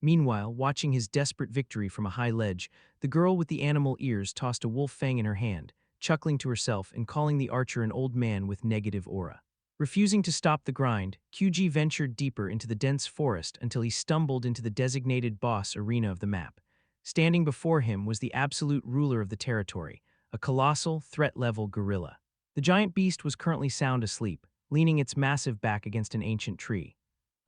Speaker 1: Meanwhile, watching his desperate victory from a high ledge, the girl with the animal ears tossed a wolf fang in her hand, chuckling to herself and calling the archer an old man with negative aura. Refusing to stop the grind, QG ventured deeper into the dense forest until he stumbled into the designated boss arena of the map. Standing before him was the absolute ruler of the territory, a colossal, threat-level gorilla. The giant beast was currently sound asleep, leaning its massive back against an ancient tree.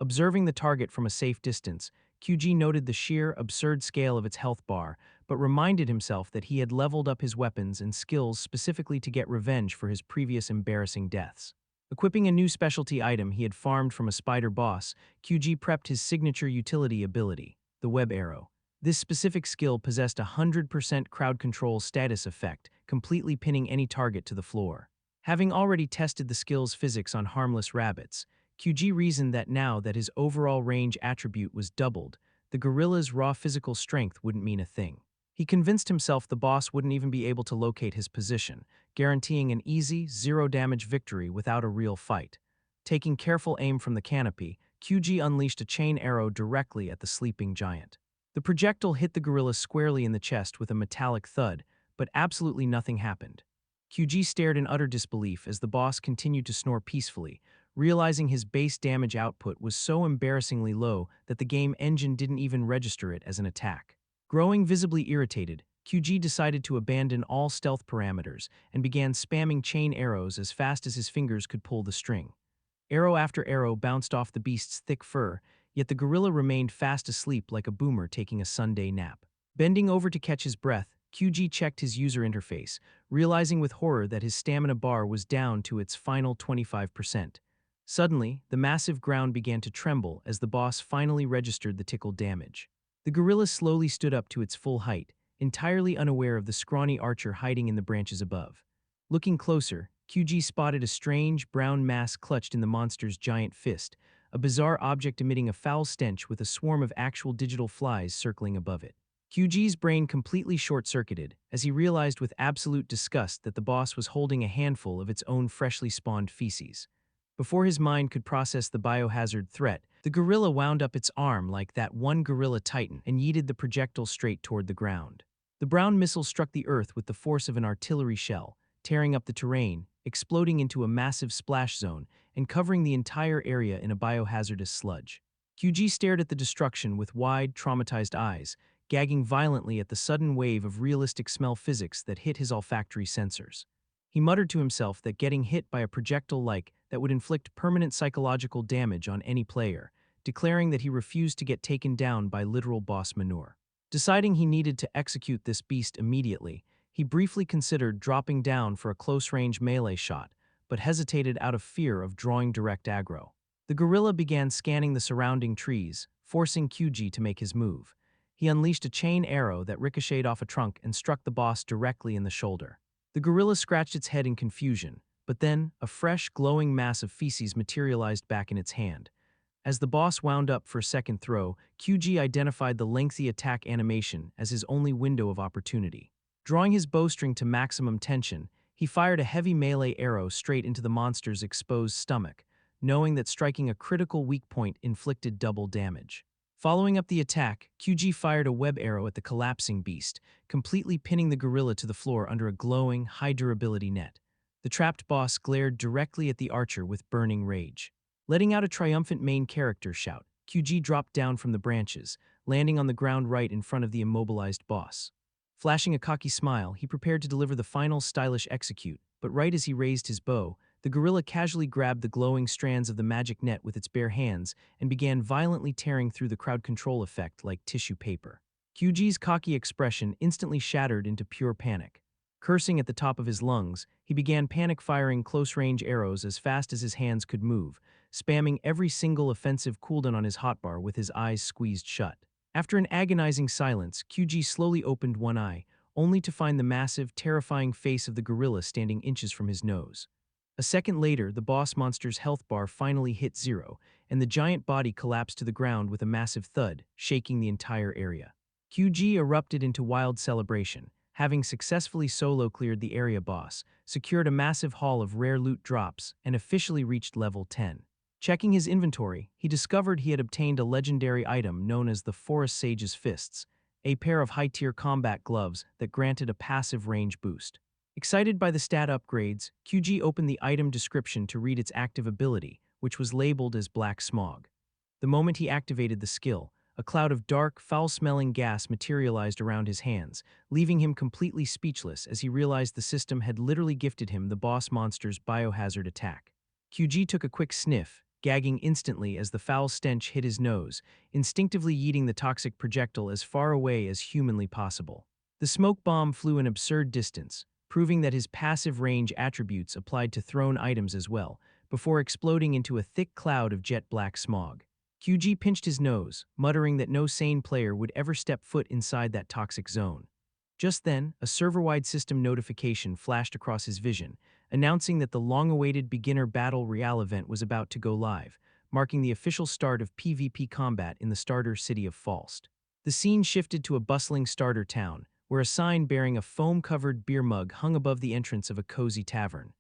Speaker 1: Observing the target from a safe distance, QG noted the sheer, absurd scale of its health bar, but reminded himself that he had leveled up his weapons and skills specifically to get revenge for his previous embarrassing deaths. Equipping a new specialty item he had farmed from a spider boss, QG prepped his signature utility ability, the web arrow. This specific skill possessed a 100% crowd control status effect, completely pinning any target to the floor. Having already tested the skill's physics on harmless rabbits, QG reasoned that now that his overall range attribute was doubled, the gorilla's raw physical strength wouldn't mean a thing. He convinced himself the boss wouldn't even be able to locate his position, guaranteeing an easy, zero-damage victory without a real fight. Taking careful aim from the canopy, QG unleashed a chain arrow directly at the sleeping giant. The projectile hit the gorilla squarely in the chest with a metallic thud, but absolutely nothing happened. QG stared in utter disbelief as the boss continued to snore peacefully, realizing his base damage output was so embarrassingly low that the game engine didn't even register it as an attack. Growing visibly irritated, QG decided to abandon all stealth parameters and began spamming chain arrows as fast as his fingers could pull the string. Arrow after arrow bounced off the beast's thick fur, yet the gorilla remained fast asleep like a boomer taking a Sunday nap. Bending over to catch his breath, QG checked his user interface, realizing with horror that his stamina bar was down to its final 25%. Suddenly, the massive ground began to tremble as the boss finally registered the tickled damage. The gorilla slowly stood up to its full height, entirely unaware of the scrawny archer hiding in the branches above. Looking closer, QG spotted a strange, brown mass clutched in the monster's giant fist, a bizarre object emitting a foul stench with a swarm of actual digital flies circling above it. QG's brain completely short-circuited as he realized with absolute disgust that the boss was holding a handful of its own freshly spawned feces. Before his mind could process the biohazard threat, the gorilla wound up its arm like that one gorilla titan and yeeted the projectile straight toward the ground. The brown missile struck the earth with the force of an artillery shell, tearing up the terrain, exploding into a massive splash zone, and covering the entire area in a biohazardous sludge. QG stared at the destruction with wide, traumatized eyes, gagging violently at the sudden wave of realistic smell physics that hit his olfactory sensors. He muttered to himself that getting hit by a projectile like that would inflict permanent psychological damage on any player, declaring that he refused to get taken down by literal boss manure. Deciding he needed to execute this beast immediately, he briefly considered dropping down for a close-range melee shot, but hesitated out of fear of drawing direct aggro. The gorilla began scanning the surrounding trees, forcing QG to make his move. He unleashed a chain arrow that ricocheted off a trunk and struck the boss directly in the shoulder. The gorilla scratched its head in confusion, but then a fresh, glowing mass of feces materialized back in its hand. As the boss wound up for a second throw, QG identified the lengthy attack animation as his only window of opportunity. Drawing his bowstring to maximum tension, he fired a heavy melee arrow straight into the monster's exposed stomach, knowing that striking a critical weak point inflicted double damage. Following up the attack, QG fired a web arrow at the collapsing beast, completely pinning the gorilla to the floor under a glowing, high-durability net. The trapped boss glared directly at the archer with burning rage. Letting out a triumphant main character shout, QG dropped down from the branches, landing on the ground right in front of the immobilized boss. Flashing a cocky smile, he prepared to deliver the final stylish execute, but right as he raised his bow, the gorilla casually grabbed the glowing strands of the magic net with its bare hands and began violently tearing through the crowd control effect like tissue paper. QG's cocky expression instantly shattered into pure panic. Cursing at the top of his lungs, he began panic-firing close-range arrows as fast as his hands could move, spamming every single offensive cooldown on his hotbar with his eyes squeezed shut. After an agonizing silence, QG slowly opened one eye, only to find the massive, terrifying face of the gorilla standing inches from his nose. A second later, the boss monster's health bar finally hit zero, and the giant body collapsed to the ground with a massive thud, shaking the entire area. QG erupted into wild celebration, having successfully solo-cleared the area boss, secured a massive haul of rare loot drops, and officially reached level 10. Checking his inventory, he discovered he had obtained a legendary item known as the Forest Sage's Fists, a pair of high-tier combat gloves that granted a passive range boost. Excited by the stat upgrades, QG opened the item description to read its active ability, which was labeled as Black Smog. The moment he activated the skill, a cloud of dark, foul-smelling gas materialized around his hands, leaving him completely speechless as he realized the system had literally gifted him the boss monster's biohazard attack. QG took a quick sniff, gagging instantly as the foul stench hit his nose, instinctively yeeting the toxic projectile as far away as humanly possible. The smoke bomb flew an absurd distance, proving that his passive range attributes applied to thrown items as well, before exploding into a thick cloud of jet black smog. QG pinched his nose, muttering that no sane player would ever step foot inside that toxic zone. Just then, a server-wide system notification flashed across his vision, announcing that the long-awaited Beginner Battle Royale event was about to go live, marking the official start of PvP combat in the starter city of Falst. The scene shifted to a bustling starter town, where a sign bearing a foam-covered beer mug hung above the entrance of a cozy tavern.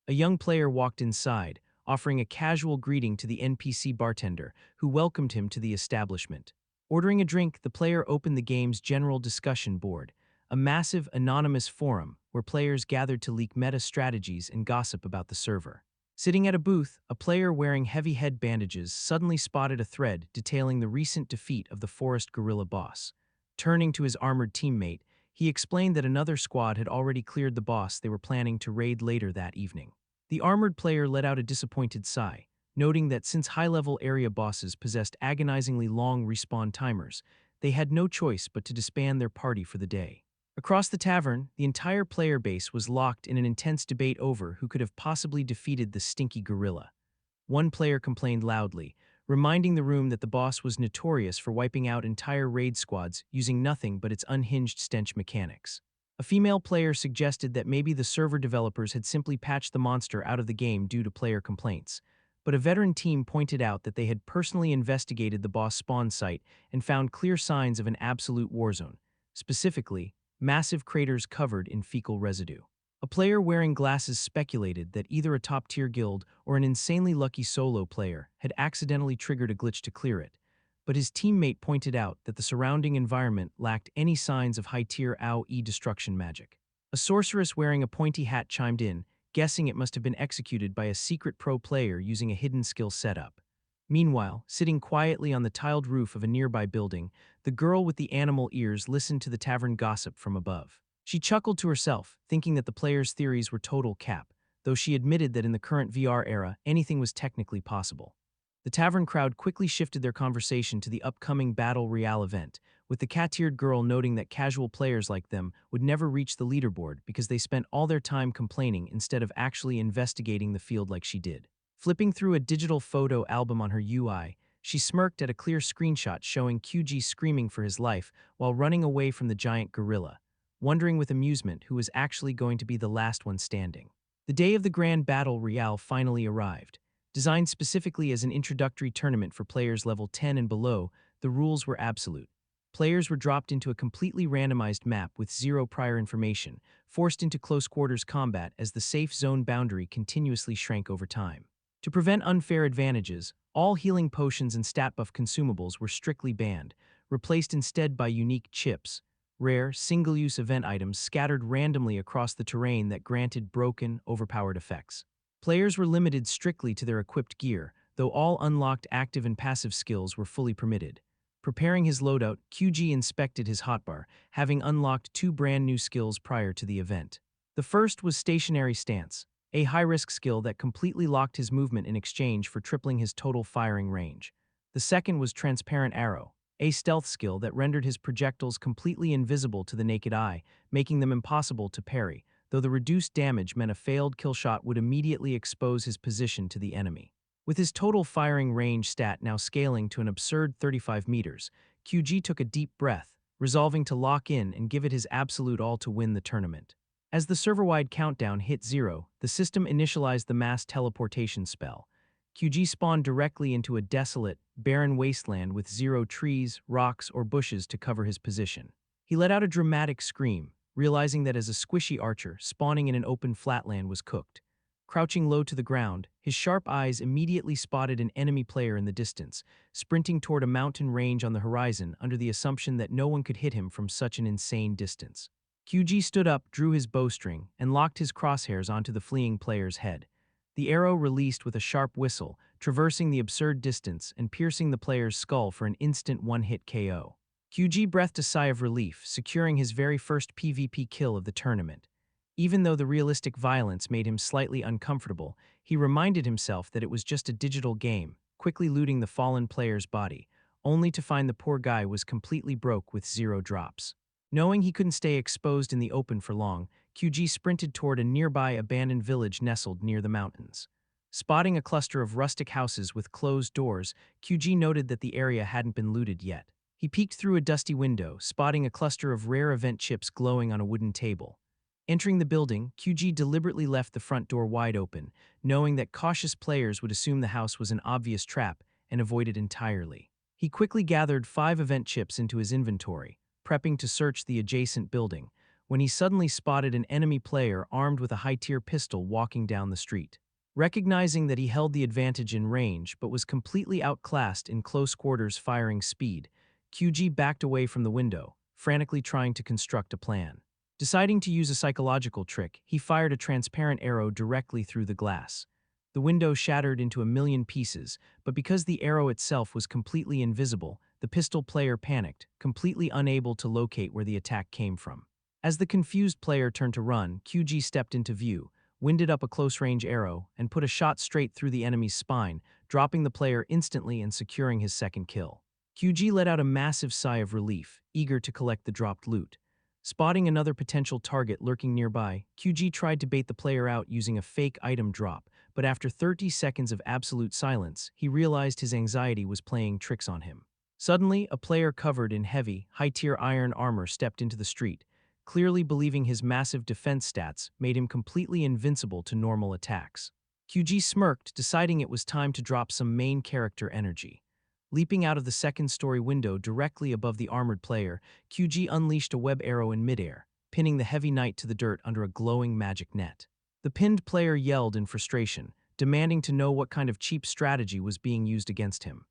Speaker 1: A young player walked inside, offering a casual greeting to the NPC bartender, who welcomed him to the establishment. Ordering a drink, the player opened the game's general discussion board, a massive, anonymous forum where players gathered to leak meta strategies and gossip about the server. Sitting at a booth, a player wearing heavy head bandages suddenly spotted a thread detailing the recent defeat of the forest gorilla boss. Turning to his armored teammate, he explained that another squad had already cleared the boss they were planning to raid later that evening. The armored player let out a disappointed sigh, noting that since high-level area bosses possessed agonizingly long respawn timers, they had no choice but to disband their party for the day. Across the tavern, the entire player base was locked in an intense debate over who could have possibly defeated the stinky gorilla. One player complained loudly, reminding the room that the boss was notorious for wiping out entire raid squads using nothing but its unhinged stench mechanics. A female player suggested that maybe the server developers had simply patched the monster out of the game due to player complaints, but a veteran team pointed out that they had personally investigated the boss spawn site and found clear signs of an absolute warzone, specifically, massive craters covered in fecal residue. A player wearing glasses speculated that either a top-tier guild or an insanely lucky solo player had accidentally triggered a glitch to clear it, but his teammate pointed out that the surrounding environment lacked any signs of high-tier AoE destruction magic. A sorceress wearing a pointy hat chimed in, guessing it must have been executed by a secret pro player using a hidden skill setup. Meanwhile, sitting quietly on the tiled roof of a nearby building, the girl with the animal ears listened to the tavern gossip from above. She chuckled to herself, thinking that the players' theories were total cap, though she admitted that in the current VR era, anything was technically possible. The tavern crowd quickly shifted their conversation to the upcoming Battle Royale event, with the cat-eared girl noting that casual players like them would never reach the leaderboard because they spent all their time complaining instead of actually investigating the field like she did. Flipping through a digital photo album on her UI, she smirked at a clear screenshot showing QG screaming for his life while running away from the giant gorilla, wondering with amusement who was actually going to be the last one standing. The day of the Grand Battle Royale finally arrived. Designed specifically as an introductory tournament for players level 10 and below, the rules were absolute. Players were dropped into a completely randomized map with zero prior information, forced into close quarters combat as the safe zone boundary continuously shrank over time. To prevent unfair advantages, all healing potions and stat buff consumables were strictly banned, replaced instead by unique chips, rare, single-use event items scattered randomly across the terrain that granted broken, overpowered effects. Players were limited strictly to their equipped gear, though all unlocked active and passive skills were fully permitted. Preparing his loadout, QG inspected his hotbar, having unlocked two brand new skills prior to the event. The first was Stationary Stance, a high-risk skill that completely locked his movement in exchange for tripling his total firing range. The second was Transparent Arrow, a stealth skill that rendered his projectiles completely invisible to the naked eye, making them impossible to parry, though the reduced damage meant a failed kill shot would immediately expose his position to the enemy. With his total firing range stat now scaling to an absurd 35 meters, QG took a deep breath, resolving to lock in and give it his absolute all to win the tournament. As the server-wide countdown hit 0, the system initialized the mass teleportation spell. QG spawned directly into a desolate, barren wasteland with zero trees, rocks, or bushes to cover his position. He let out a dramatic scream, realizing that as a squishy archer, spawning in an open flatland was cooked. Crouching low to the ground, his sharp eyes immediately spotted an enemy player in the distance, sprinting toward a mountain range on the horizon under the assumption that no one could hit him from such an insane distance. QG stood up, drew his bowstring, and locked his crosshairs onto the fleeing player's head. The arrow released with a sharp whistle, traversing the absurd distance and piercing the player's skull for an instant one-hit KO. QG breathed a sigh of relief, securing his very first PvP kill of the tournament. Even though the realistic violence made him slightly uncomfortable, he reminded himself that it was just a digital game, quickly looting the fallen player's body, only to find the poor guy was completely broke with zero drops. Knowing he couldn't stay exposed in the open for long, QG sprinted toward a nearby abandoned village nestled near the mountains. Spotting a cluster of rustic houses with closed doors, QG noted that the area hadn't been looted yet. He peeked through a dusty window, spotting a cluster of rare event chips glowing on a wooden table. Entering the building, QG deliberately left the front door wide open, knowing that cautious players would assume the house was an obvious trap and avoid it entirely. He quickly gathered 5 event chips into his inventory, prepping to search the adjacent building, when he suddenly spotted an enemy player armed with a high-tier pistol walking down the street. Recognizing that he held the advantage in range but was completely outclassed in close quarters firing speed, QG backed away from the window, frantically trying to construct a plan. Deciding to use a psychological trick, he fired a transparent arrow directly through the glass. The window shattered into a million pieces, but because the arrow itself was completely invisible, the pistol player panicked, completely unable to locate where the attack came from. As the confused player turned to run, QG stepped into view, winded up a close-range arrow, and put a shot straight through the enemy's spine, dropping the player instantly and securing his second kill. QG let out a massive sigh of relief, eager to collect the dropped loot. Spotting another potential target lurking nearby, QG tried to bait the player out using a fake item drop, but after 30 seconds of absolute silence, he realized his anxiety was playing tricks on him. Suddenly, a player covered in heavy, high-tier iron armor stepped into the street, clearly believing his massive defense stats made him completely invincible to normal attacks. QG smirked, deciding it was time to drop some main character energy. Leaping out of the second-story window directly above the armored player, QG unleashed a web arrow in midair, pinning the heavy knight to the dirt under a glowing magic net. The pinned player yelled in frustration, demanding to know what kind of cheap strategy was being used against him.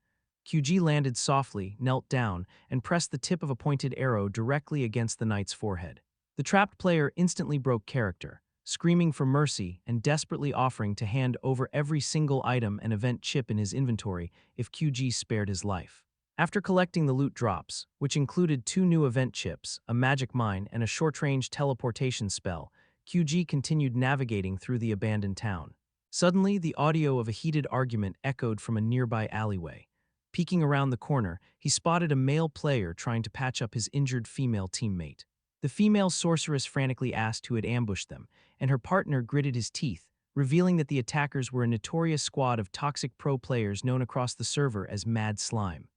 Speaker 1: QG landed softly, knelt down, and pressed the tip of a pointed arrow directly against the knight's forehead. The trapped player instantly broke character, screaming for mercy and desperately offering to hand over every single item and event chip in his inventory if QG spared his life. After collecting the loot drops, which included 2 new event chips, a magic mine, and a short-range teleportation spell, QG continued navigating through the abandoned town. Suddenly, the audio of a heated argument echoed from a nearby alleyway. Peeking around the corner, he spotted a male player trying to patch up his injured female teammate. The female sorceress frantically asked who had ambushed them, and her partner gritted his teeth, revealing that the attackers were a notorious squad of toxic pro players known across the server as Mad Slime.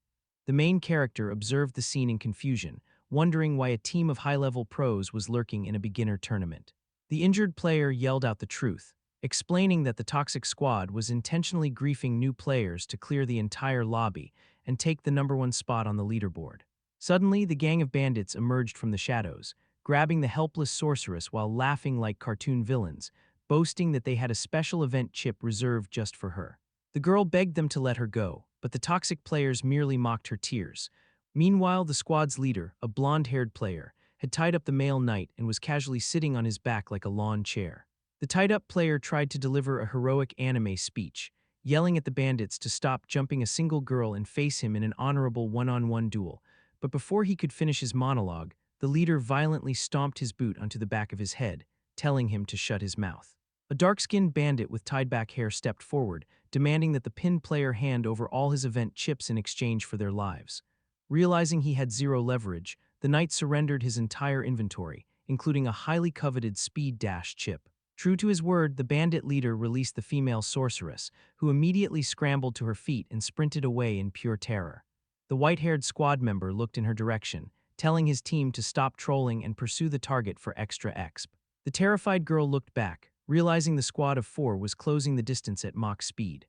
Speaker 1: The main character observed the scene in confusion, wondering why a team of high-level pros was lurking in a beginner tournament. The injured player yelled out the truth, explaining that the toxic squad was intentionally griefing new players to clear the entire lobby and take the #1 spot on the leaderboard. Suddenly, the gang of bandits emerged from the shadows, grabbing the helpless sorceress while laughing like cartoon villains, boasting that they had a special event chip reserved just for her. The girl begged them to let her go, but the toxic players merely mocked her tears. Meanwhile, the squad's leader, a blonde-haired player, had tied up the male knight and was casually sitting on his back like a lawn chair. The tied-up player tried to deliver a heroic anime speech, yelling at the bandits to stop jumping a single girl and face him in an honorable one-on-one duel. But before he could finish his monologue, the leader violently stomped his boot onto the back of his head, telling him to shut his mouth. A dark-skinned bandit with tied-back hair stepped forward, demanding that the pinned player hand over all his event chips in exchange for their lives. Realizing he had zero leverage, the knight surrendered his entire inventory, including a highly coveted speed dash chip. True to his word, the bandit leader released the female sorceress, who immediately scrambled to her feet and sprinted away in pure terror. The white-haired squad member looked in her direction, telling his team to stop trolling and pursue the target for extra exp. The terrified girl looked back, realizing the squad of 4 was closing the distance at Mach speed.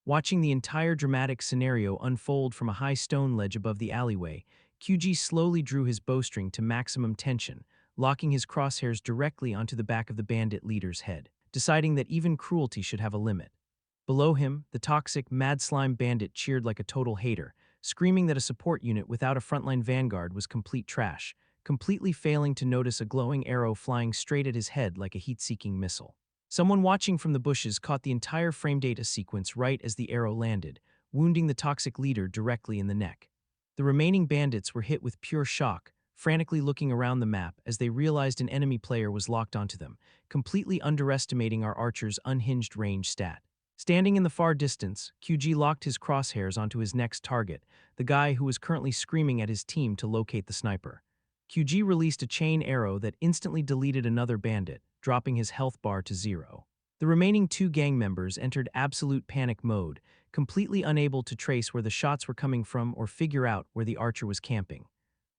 Speaker 1: Watching the entire dramatic scenario unfold from a high stone ledge above the alleyway, QG slowly drew his bowstring to maximum tension, locking his crosshairs directly onto the back of the bandit leader's head, deciding that even cruelty should have a limit. Below him, the toxic, mad slime bandit cheered like a total hater, screaming that a support unit without a frontline vanguard was complete trash, completely failing to notice a glowing arrow flying straight at his head like a heat-seeking missile. Someone watching from the bushes caught the entire frame data sequence right as the arrow landed, wounding the toxic leader directly in the neck. The remaining bandits were hit with pure shock, frantically looking around the map as they realized an enemy player was locked onto them, completely underestimating our archer's unhinged range stat. Standing in the far distance, QG locked his crosshairs onto his next target, the guy who was currently screaming at his team to locate the sniper. QG released a chain arrow that instantly deleted another bandit, dropping his health bar to 0. The remaining 2 gang members entered absolute panic mode, completely unable to trace where the shots were coming from or figure out where the archer was camping.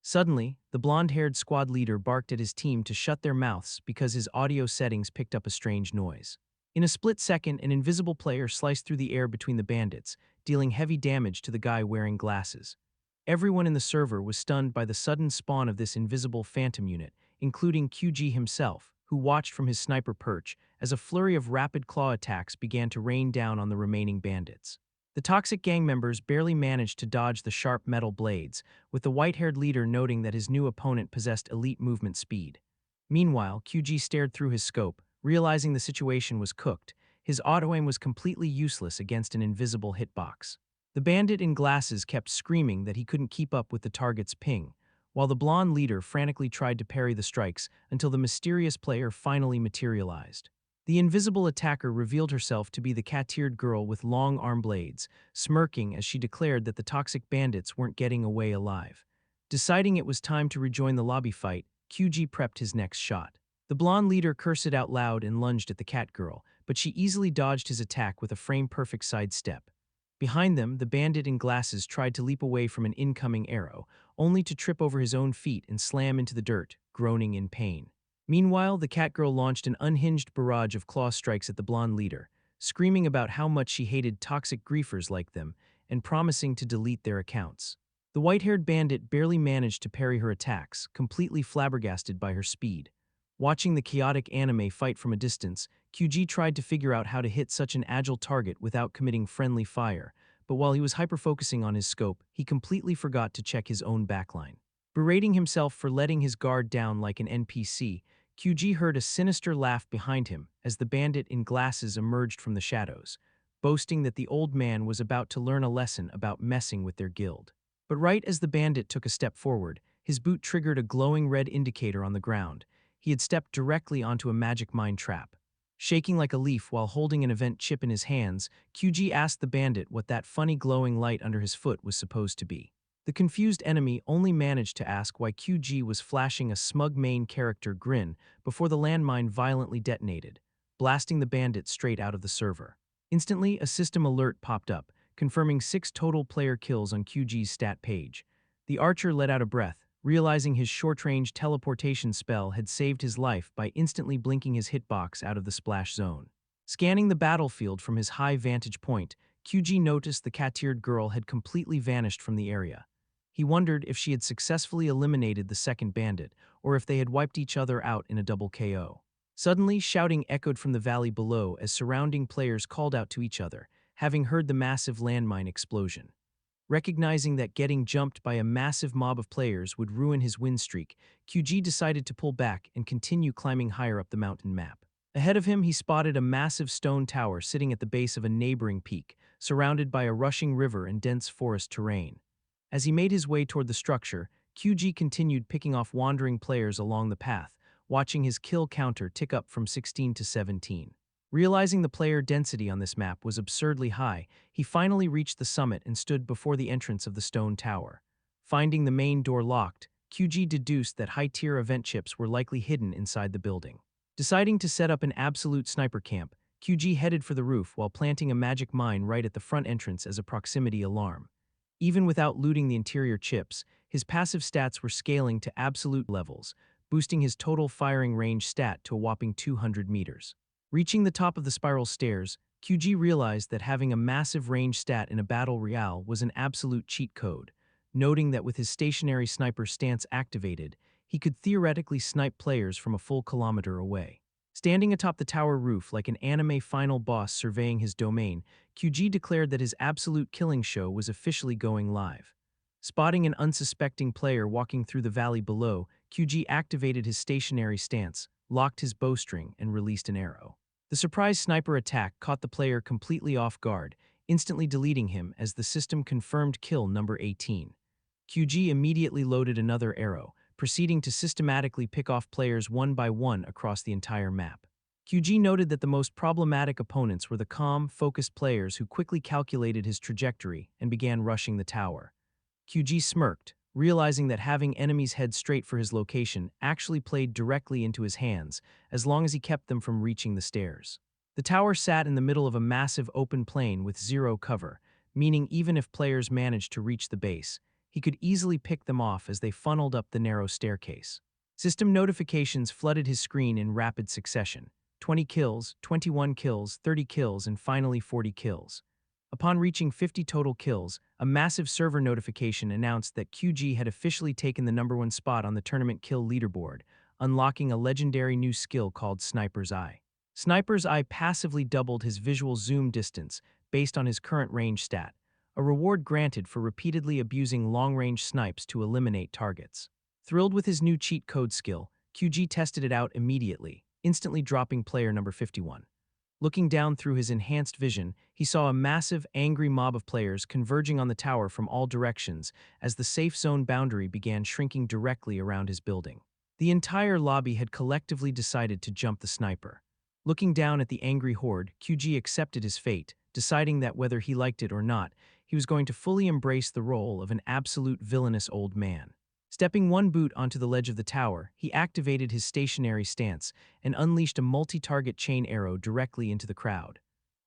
Speaker 1: Suddenly, the blonde-haired squad leader barked at his team to shut their mouths because his audio settings picked up a strange noise. In a split second, an invisible player sliced through the air between the bandits, dealing heavy damage to the guy wearing glasses. Everyone in the server was stunned by the sudden spawn of this invisible phantom unit, including QG himself, who watched from his sniper perch as a flurry of rapid claw attacks began to rain down on the remaining bandits. The toxic gang members barely managed to dodge the sharp metal blades, with the white-haired leader noting that his new opponent possessed elite movement speed. Meanwhile, QG stared through his scope, realizing the situation was cooked. His auto-aim was completely useless against an invisible hitbox. The bandit in glasses kept screaming that he couldn't keep up with the target's ping, while the blonde leader frantically tried to parry the strikes until the mysterious player finally materialized. The invisible attacker revealed herself to be the cat-eared girl with long arm blades, smirking as she declared that the toxic bandits weren't getting away alive. Deciding it was time to rejoin the lobby fight, QG prepped his next shot. The blonde leader cursed out loud and lunged at the cat girl, but she easily dodged his attack with a frame-perfect sidestep. Behind them, the bandit in glasses tried to leap away from an incoming arrow, only to trip over his own feet and slam into the dirt, groaning in pain. Meanwhile, the catgirl launched an unhinged barrage of claw strikes at the blonde leader, screaming about how much she hated toxic griefers like them and promising to delete their accounts. The white-haired bandit barely managed to parry her attacks, completely flabbergasted by her speed. Watching the chaotic anime fight from a distance, QG tried to figure out how to hit such an agile target without committing friendly fire, but while he was hyper-focusing on his scope, he completely forgot to check his own backline. Berating himself for letting his guard down like an NPC, QG heard a sinister laugh behind him as the bandit in glasses emerged from the shadows, boasting that the old man was about to learn a lesson about messing with their guild. But right as the bandit took a step forward, his boot triggered a glowing red indicator on the ground. He had stepped directly onto a magic mine trap. Shaking like a leaf while holding an event chip in his hands, QG asked the bandit what that funny glowing light under his foot was supposed to be. The confused enemy only managed to ask why QG was flashing a smug main character grin before the landmine violently detonated, blasting the bandit straight out of the server. Instantly, a system alert popped up, confirming 6 total player kills on QG's stat page. The archer let out a breath, realizing his short-range teleportation spell had saved his life by instantly blinking his hitbox out of the splash zone. Scanning the battlefield from his high vantage point, QG noticed the cat-eared girl had completely vanished from the area. He wondered if she had successfully eliminated the second bandit, or if they had wiped each other out in a double KO. Suddenly, shouting echoed from the valley below as surrounding players called out to each other, having heard the massive landmine explosion. Recognizing that getting jumped by a massive mob of players would ruin his win streak, QG decided to pull back and continue climbing higher up the mountain map. Ahead of him, he spotted a massive stone tower sitting at the base of a neighboring peak, surrounded by a rushing river and dense forest terrain. As he made his way toward the structure, QG continued picking off wandering players along the path, watching his kill counter tick up from 16 to 17. Realizing the player density on this map was absurdly high, he finally reached the summit and stood before the entrance of the stone tower. Finding the main door locked, QG deduced that high-tier event chips were likely hidden inside the building. Deciding to set up an absolute sniper camp, QG headed for the roof while planting a magic mine right at the front entrance as a proximity alarm. Even without looting the interior chips, his passive stats were scaling to absolute levels, boosting his total firing range stat to a whopping 200 meters. Reaching the top of the spiral stairs, QG realized that having a massive range stat in a battle royale was an absolute cheat code, noting that with his stationary sniper stance activated, he could theoretically snipe players from a full kilometer away. Standing atop the tower roof like an anime final boss surveying his domain, QG declared that his absolute killing show was officially going live. Spotting an unsuspecting player walking through the valley below, QG activated his stationary stance, locked his bowstring, and released an arrow. The surprise sniper attack caught the player completely off guard, instantly deleting him as the system confirmed kill number 18. QG immediately loaded another arrow, proceeding to systematically pick off players one by one across the entire map. QG noted that the most problematic opponents were the calm, focused players who quickly calculated his trajectory and began rushing the tower. QG smirked, realizing that having enemies head straight for his location actually played directly into his hands, as long as he kept them from reaching the stairs. The tower sat in the middle of a massive open plain with zero cover, meaning even if players managed to reach the base, he could easily pick them off as they funneled up the narrow staircase. System notifications flooded his screen in rapid succession: 20 kills, 21 kills, 30 kills, and finally 40 kills. Upon reaching 50 total kills, a massive server notification announced that QG had officially taken the #1 spot on the tournament kill leaderboard, unlocking a legendary new skill called Sniper's Eye. Sniper's Eye passively doubled his visual zoom distance based on his current range stat, a reward granted for repeatedly abusing long-range snipes to eliminate targets. Thrilled with his new cheat code skill, QG tested it out immediately, instantly dropping player number 51. Looking down through his enhanced vision, he saw a massive, angry mob of players converging on the tower from all directions as the safe zone boundary began shrinking directly around his building. The entire lobby had collectively decided to jump the sniper. Looking down at the angry horde, QG accepted his fate, deciding that whether he liked it or not, he was going to fully embrace the role of an absolute villainous old man. Stepping one boot onto the ledge of the tower, he activated his stationary stance and unleashed a multi-target chain arrow directly into the crowd.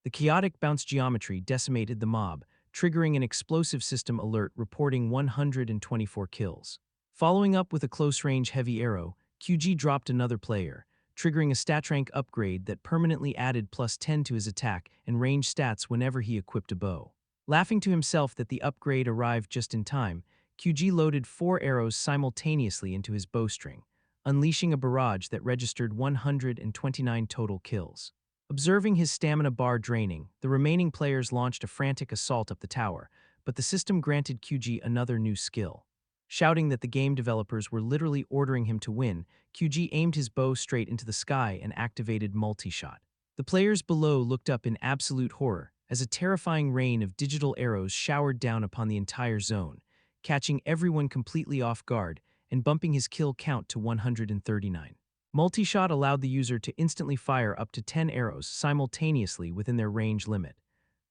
Speaker 1: The chaotic bounce geometry decimated the mob, triggering an explosive system alert reporting 124 kills. Following up with a close-range heavy arrow, QG dropped another player, triggering a stat rank upgrade that permanently added +10 to his attack and range stats whenever he equipped a bow. Laughing to himself that the upgrade arrived just in time, QG loaded 4 arrows simultaneously into his bowstring, unleashing a barrage that registered 129 total kills. Observing his stamina bar draining, the remaining players launched a frantic assault up the tower, but the system granted QG another new skill. Shouting that the game developers were literally ordering him to win, QG aimed his bow straight into the sky and activated multi-shot. The players below looked up in absolute horror as a terrifying rain of digital arrows showered down upon the entire zone, catching everyone completely off guard and bumping his kill count to 139. Multi-shot allowed the user to instantly fire up to 10 arrows simultaneously within their range limit.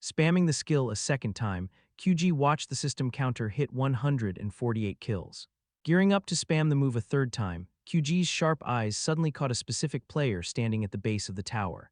Speaker 1: Spamming the skill a second time, QG watched the system counter hit 148 kills. Gearing up to spam the move a third time, QG's sharp eyes suddenly caught a specific player standing at the base of the tower.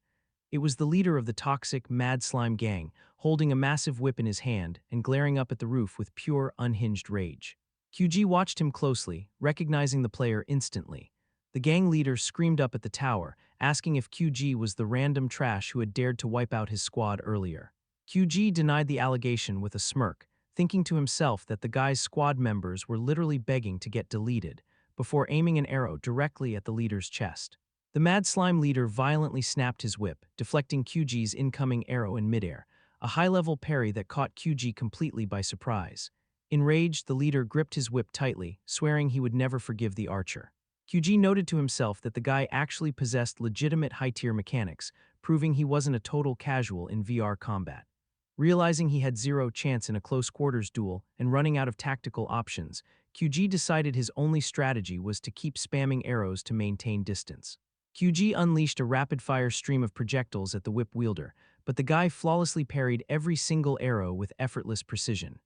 Speaker 1: It was the leader of the toxic, mad slime gang, holding a massive whip in his hand and glaring up at the roof with pure, unhinged rage. QG watched him closely, recognizing the player instantly. The gang leader screamed up at the tower, asking if QG was the random trash who had dared to wipe out his squad earlier. QG denied the allegation with a smirk, thinking to himself that the guy's squad members were literally begging to get deleted, before aiming an arrow directly at the leader's chest. The Mad Slime leader violently snapped his whip, deflecting QG's incoming arrow in midair, a high-level parry that caught QG completely by surprise. Enraged, the leader gripped his whip tightly, swearing he would never forgive the archer. QG noted to himself that the guy actually possessed legitimate high-tier mechanics, proving he wasn't a total casual in VR combat. Realizing he had zero chance in a close-quarters duel and running out of tactical options, QG decided his only strategy was to keep spamming arrows to maintain distance. QG unleashed a rapid-fire stream of projectiles at the whip wielder, but the guy flawlessly parried every single arrow with effortless precision.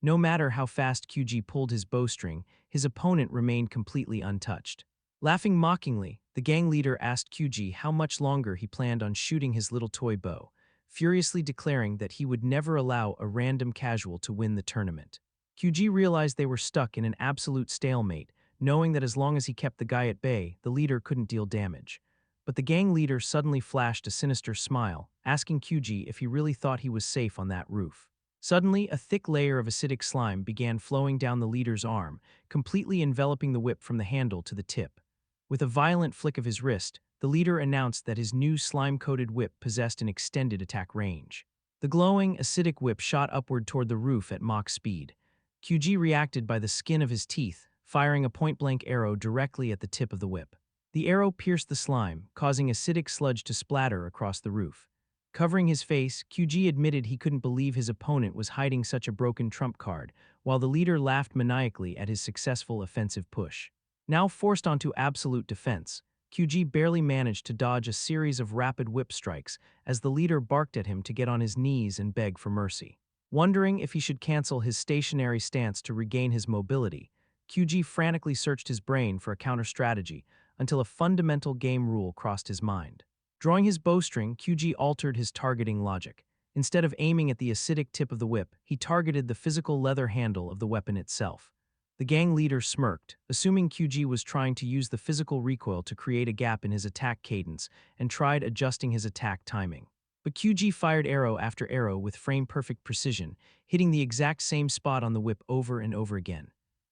Speaker 1: No matter how fast QG pulled his bowstring, his opponent remained completely untouched. Laughing mockingly, the gang leader asked QG how much longer he planned on shooting his little toy bow, furiously declaring that he would never allow a random casual to win the tournament. QG realized they were stuck in an absolute stalemate, knowing that as long as he kept the guy at bay, the leader couldn't deal damage. But the gang leader suddenly flashed a sinister smile, asking QG if he really thought he was safe on that roof. Suddenly, a thick layer of acidic slime began flowing down the leader's arm, completely enveloping the whip from the handle to the tip. With a violent flick of his wrist, the leader announced that his new slime-coated whip possessed an extended attack range. The glowing, acidic whip shot upward toward the roof at Mach speed. QG reacted by the skin of his teeth, firing a point-blank arrow directly at the tip of the whip. The arrow pierced the slime, causing acidic sludge to splatter across the roof. Covering his face, QG admitted he couldn't believe his opponent was hiding such a broken trump card, while the leader laughed maniacally at his successful offensive push. Now forced onto absolute defense, QG barely managed to dodge a series of rapid whip strikes as the leader barked at him to get on his knees and beg for mercy. Wondering if he should cancel his stationary stance to regain his mobility, QG frantically searched his brain for a counter-strategy until a fundamental game rule crossed his mind. Drawing his bowstring, QG altered his targeting logic. Instead of aiming at the acidic tip of the whip, he targeted the physical leather handle of the weapon itself. The gang leader smirked, assuming QG was trying to use the physical recoil to create a gap in his attack cadence, and tried adjusting his attack timing. But QG fired arrow after arrow with frame-perfect precision, hitting the exact same spot on the whip over and over again.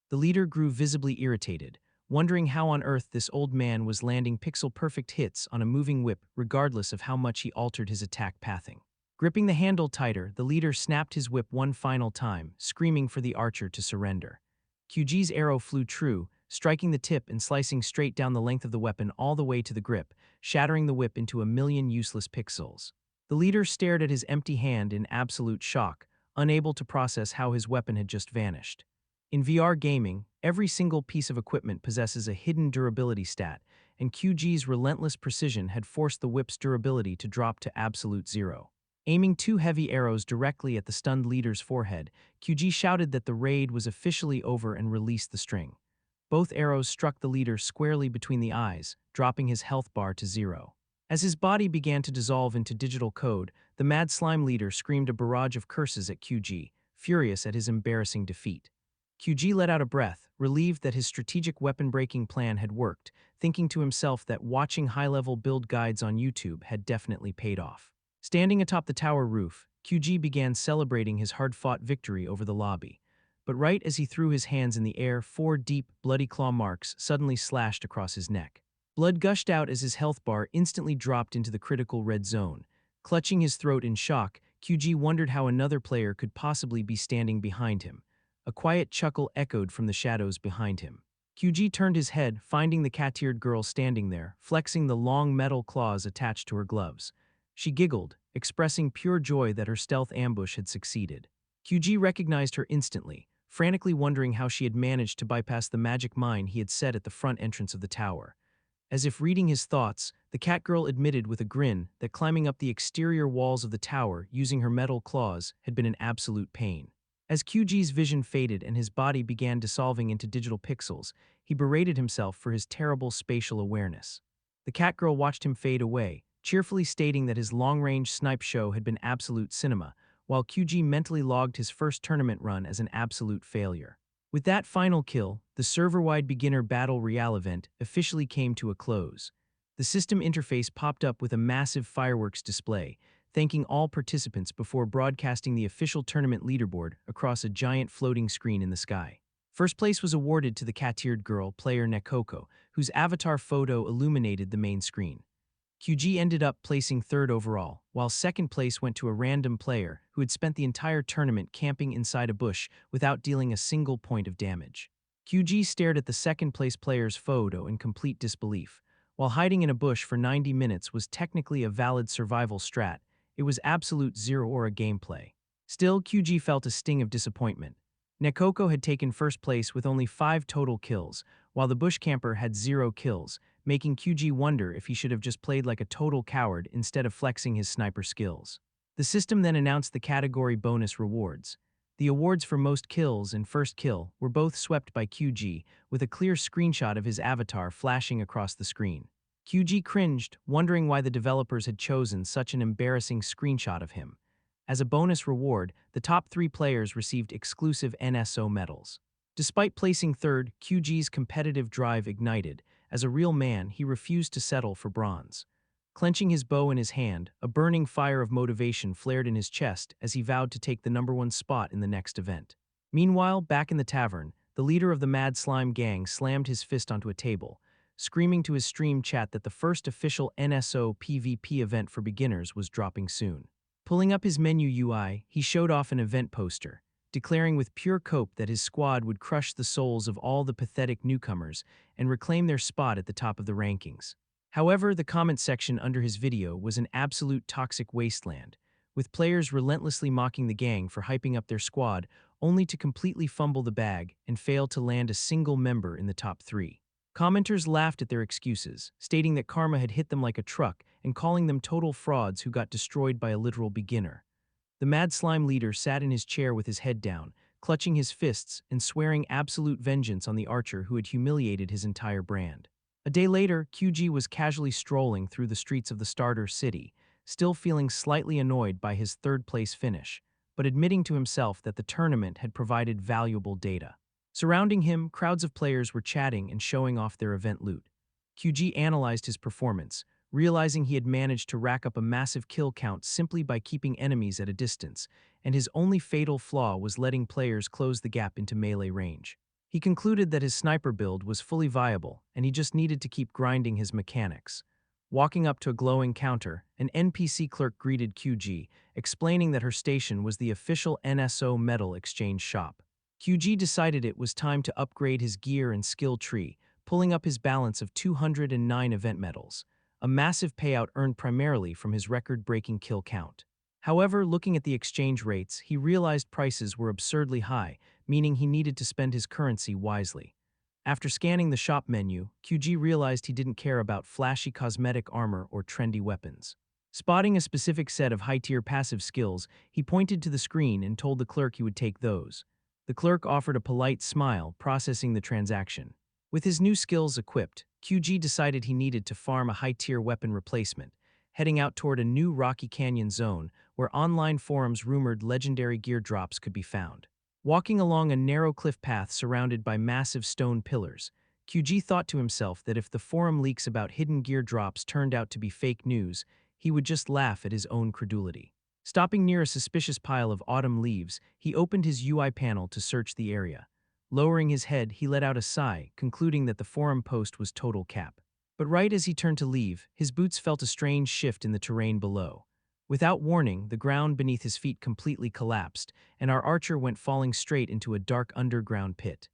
Speaker 1: The leader grew visibly irritated, wondering how on earth this old man was landing pixel-perfect hits on a moving whip regardless of how much he altered his attack pathing. Gripping the handle tighter, the leader snapped his whip one final time, screaming for the archer to surrender. QG's arrow flew true, striking the tip and slicing straight down the length of the weapon all the way to the grip, shattering the whip into a million useless pixels. The leader stared at his empty hand in absolute shock, unable to process how his weapon had just vanished. In VR gaming, every single piece of equipment possesses a hidden durability stat, and QG's relentless precision had forced the whip's durability to drop to absolute zero. Aiming two heavy arrows directly at the stunned leader's forehead, QG shouted that the raid was officially over and released the string. Both arrows struck the leader squarely between the eyes, dropping his health bar to zero. As his body began to dissolve into digital code, the Mad Slime leader screamed a barrage of curses at QG, furious at his embarrassing defeat. QG let out a breath, relieved that his strategic weapon-breaking plan had worked, thinking to himself that watching high-level build guides on YouTube had definitely paid off. Standing atop the tower roof, QG began celebrating his hard-fought victory over the lobby. But right as he threw his hands in the air, 4 deep, bloody claw marks suddenly slashed across his neck. Blood gushed out as his health bar instantly dropped into the critical red zone. Clutching his throat in shock, QG wondered how another player could possibly be standing behind him. A quiet chuckle echoed from the shadows behind him. QG turned his head, finding the cat-eared girl standing there, flexing the long metal claws attached to her gloves. She giggled, expressing pure joy that her stealth ambush had succeeded. QG recognized her instantly, frantically wondering how she had managed to bypass the magic mine he had set at the front entrance of the tower. As if reading his thoughts, the cat girl admitted with a grin that climbing up the exterior walls of the tower using her metal claws had been an absolute pain. As QG's vision faded and his body began dissolving into digital pixels, he berated himself for his terrible spatial awareness. The cat girl watched him fade away, cheerfully stating that his long-range snipe show had been absolute cinema, while QG mentally logged his first tournament run as an absolute failure. With that final kill, the server-wide beginner battle royale event officially came to a close. The system interface popped up with a massive fireworks display, thanking all participants before broadcasting the official tournament leaderboard across a giant floating screen in the sky. First place was awarded to the cat-eared girl player Nekoko, whose avatar photo illuminated the main screen. QG ended up placing third overall, while second place went to a random player who had spent the entire tournament camping inside a bush without dealing a single point of damage. QG stared at the second-place player's photo in complete disbelief. While hiding in a bush for 90 minutes was technically a valid survival strat, it was absolute zero-aura gameplay. Still, QG felt a sting of disappointment. Nekoko had taken first place with only 5 total kills, while the bush camper had 0 kills, making QG wonder if he should have just played like a total coward instead of flexing his sniper skills. The system then announced the category bonus rewards. The awards for most kills and first kill were both swept by QG, with a clear screenshot of his avatar flashing across the screen. QG cringed, wondering why the developers had chosen such an embarrassing screenshot of him. As a bonus reward, the top 3 players received exclusive NSO medals. Despite placing third, QG's competitive drive ignited. As a real man, he refused to settle for bronze. Clenching his bow in his hand, a burning fire of motivation flared in his chest as he vowed to take the #1 spot in the next event. Meanwhile, back in the tavern, the leader of the Mad Slime gang slammed his fist onto a table, screaming to his stream chat that the first official NSO PvP event for beginners was dropping soon. Pulling up his menu UI, he showed off an event poster, declaring with pure cope that his squad would crush the souls of all the pathetic newcomers and reclaim their spot at the top of the rankings. However, the comment section under his video was an absolute toxic wasteland, with players relentlessly mocking the gang for hyping up their squad only to completely fumble the bag and fail to land a single member in the top 3. Commenters laughed at their excuses, stating that karma had hit them like a truck and calling them total frauds who got destroyed by a literal beginner. The Mad Slime leader sat in his chair with his head down, clutching his fists and swearing absolute vengeance on the archer who had humiliated his entire brand. A day later, QG was casually strolling through the streets of the starter city, still feeling slightly annoyed by his third-place finish, but admitting to himself that the tournament had provided valuable data. Surrounding him, crowds of players were chatting and showing off their event loot. QG analyzed his performance, realizing he had managed to rack up a massive kill count simply by keeping enemies at a distance, and his only fatal flaw was letting players close the gap into melee range. He concluded that his sniper build was fully viable, and he just needed to keep grinding his mechanics. Walking up to a glowing counter, an NPC clerk greeted QG, explaining that her station was the official NSO medal exchange shop. QG decided it was time to upgrade his gear and skill tree, pulling up his balance of 209 event medals, a massive payout earned primarily from his record-breaking kill count. However, looking at the exchange rates, he realized prices were absurdly high, meaning he needed to spend his currency wisely. After scanning the shop menu, QG realized he didn't care about flashy cosmetic armor or trendy weapons. Spotting a specific set of high-tier passive skills, he pointed to the screen and told the clerk he would take those. The clerk offered a polite smile, processing the transaction. With his new skills equipped, QG decided he needed to farm a high-tier weapon replacement, heading out toward a new Rocky Canyon zone where online forums rumored legendary gear drops could be found. Walking along a narrow cliff path surrounded by massive stone pillars, QG thought to himself that if the forum leaks about hidden gear drops turned out to be fake news, he would just laugh at his own credulity. Stopping near a suspicious pile of autumn leaves, he opened his UI panel to search the area. Lowering his head, he let out a sigh, concluding that the forum post was total cap. But right as he turned to leave, his boots felt a strange shift in the terrain below. Without warning, the ground beneath his feet completely collapsed, and our archer went falling straight into a dark underground pit.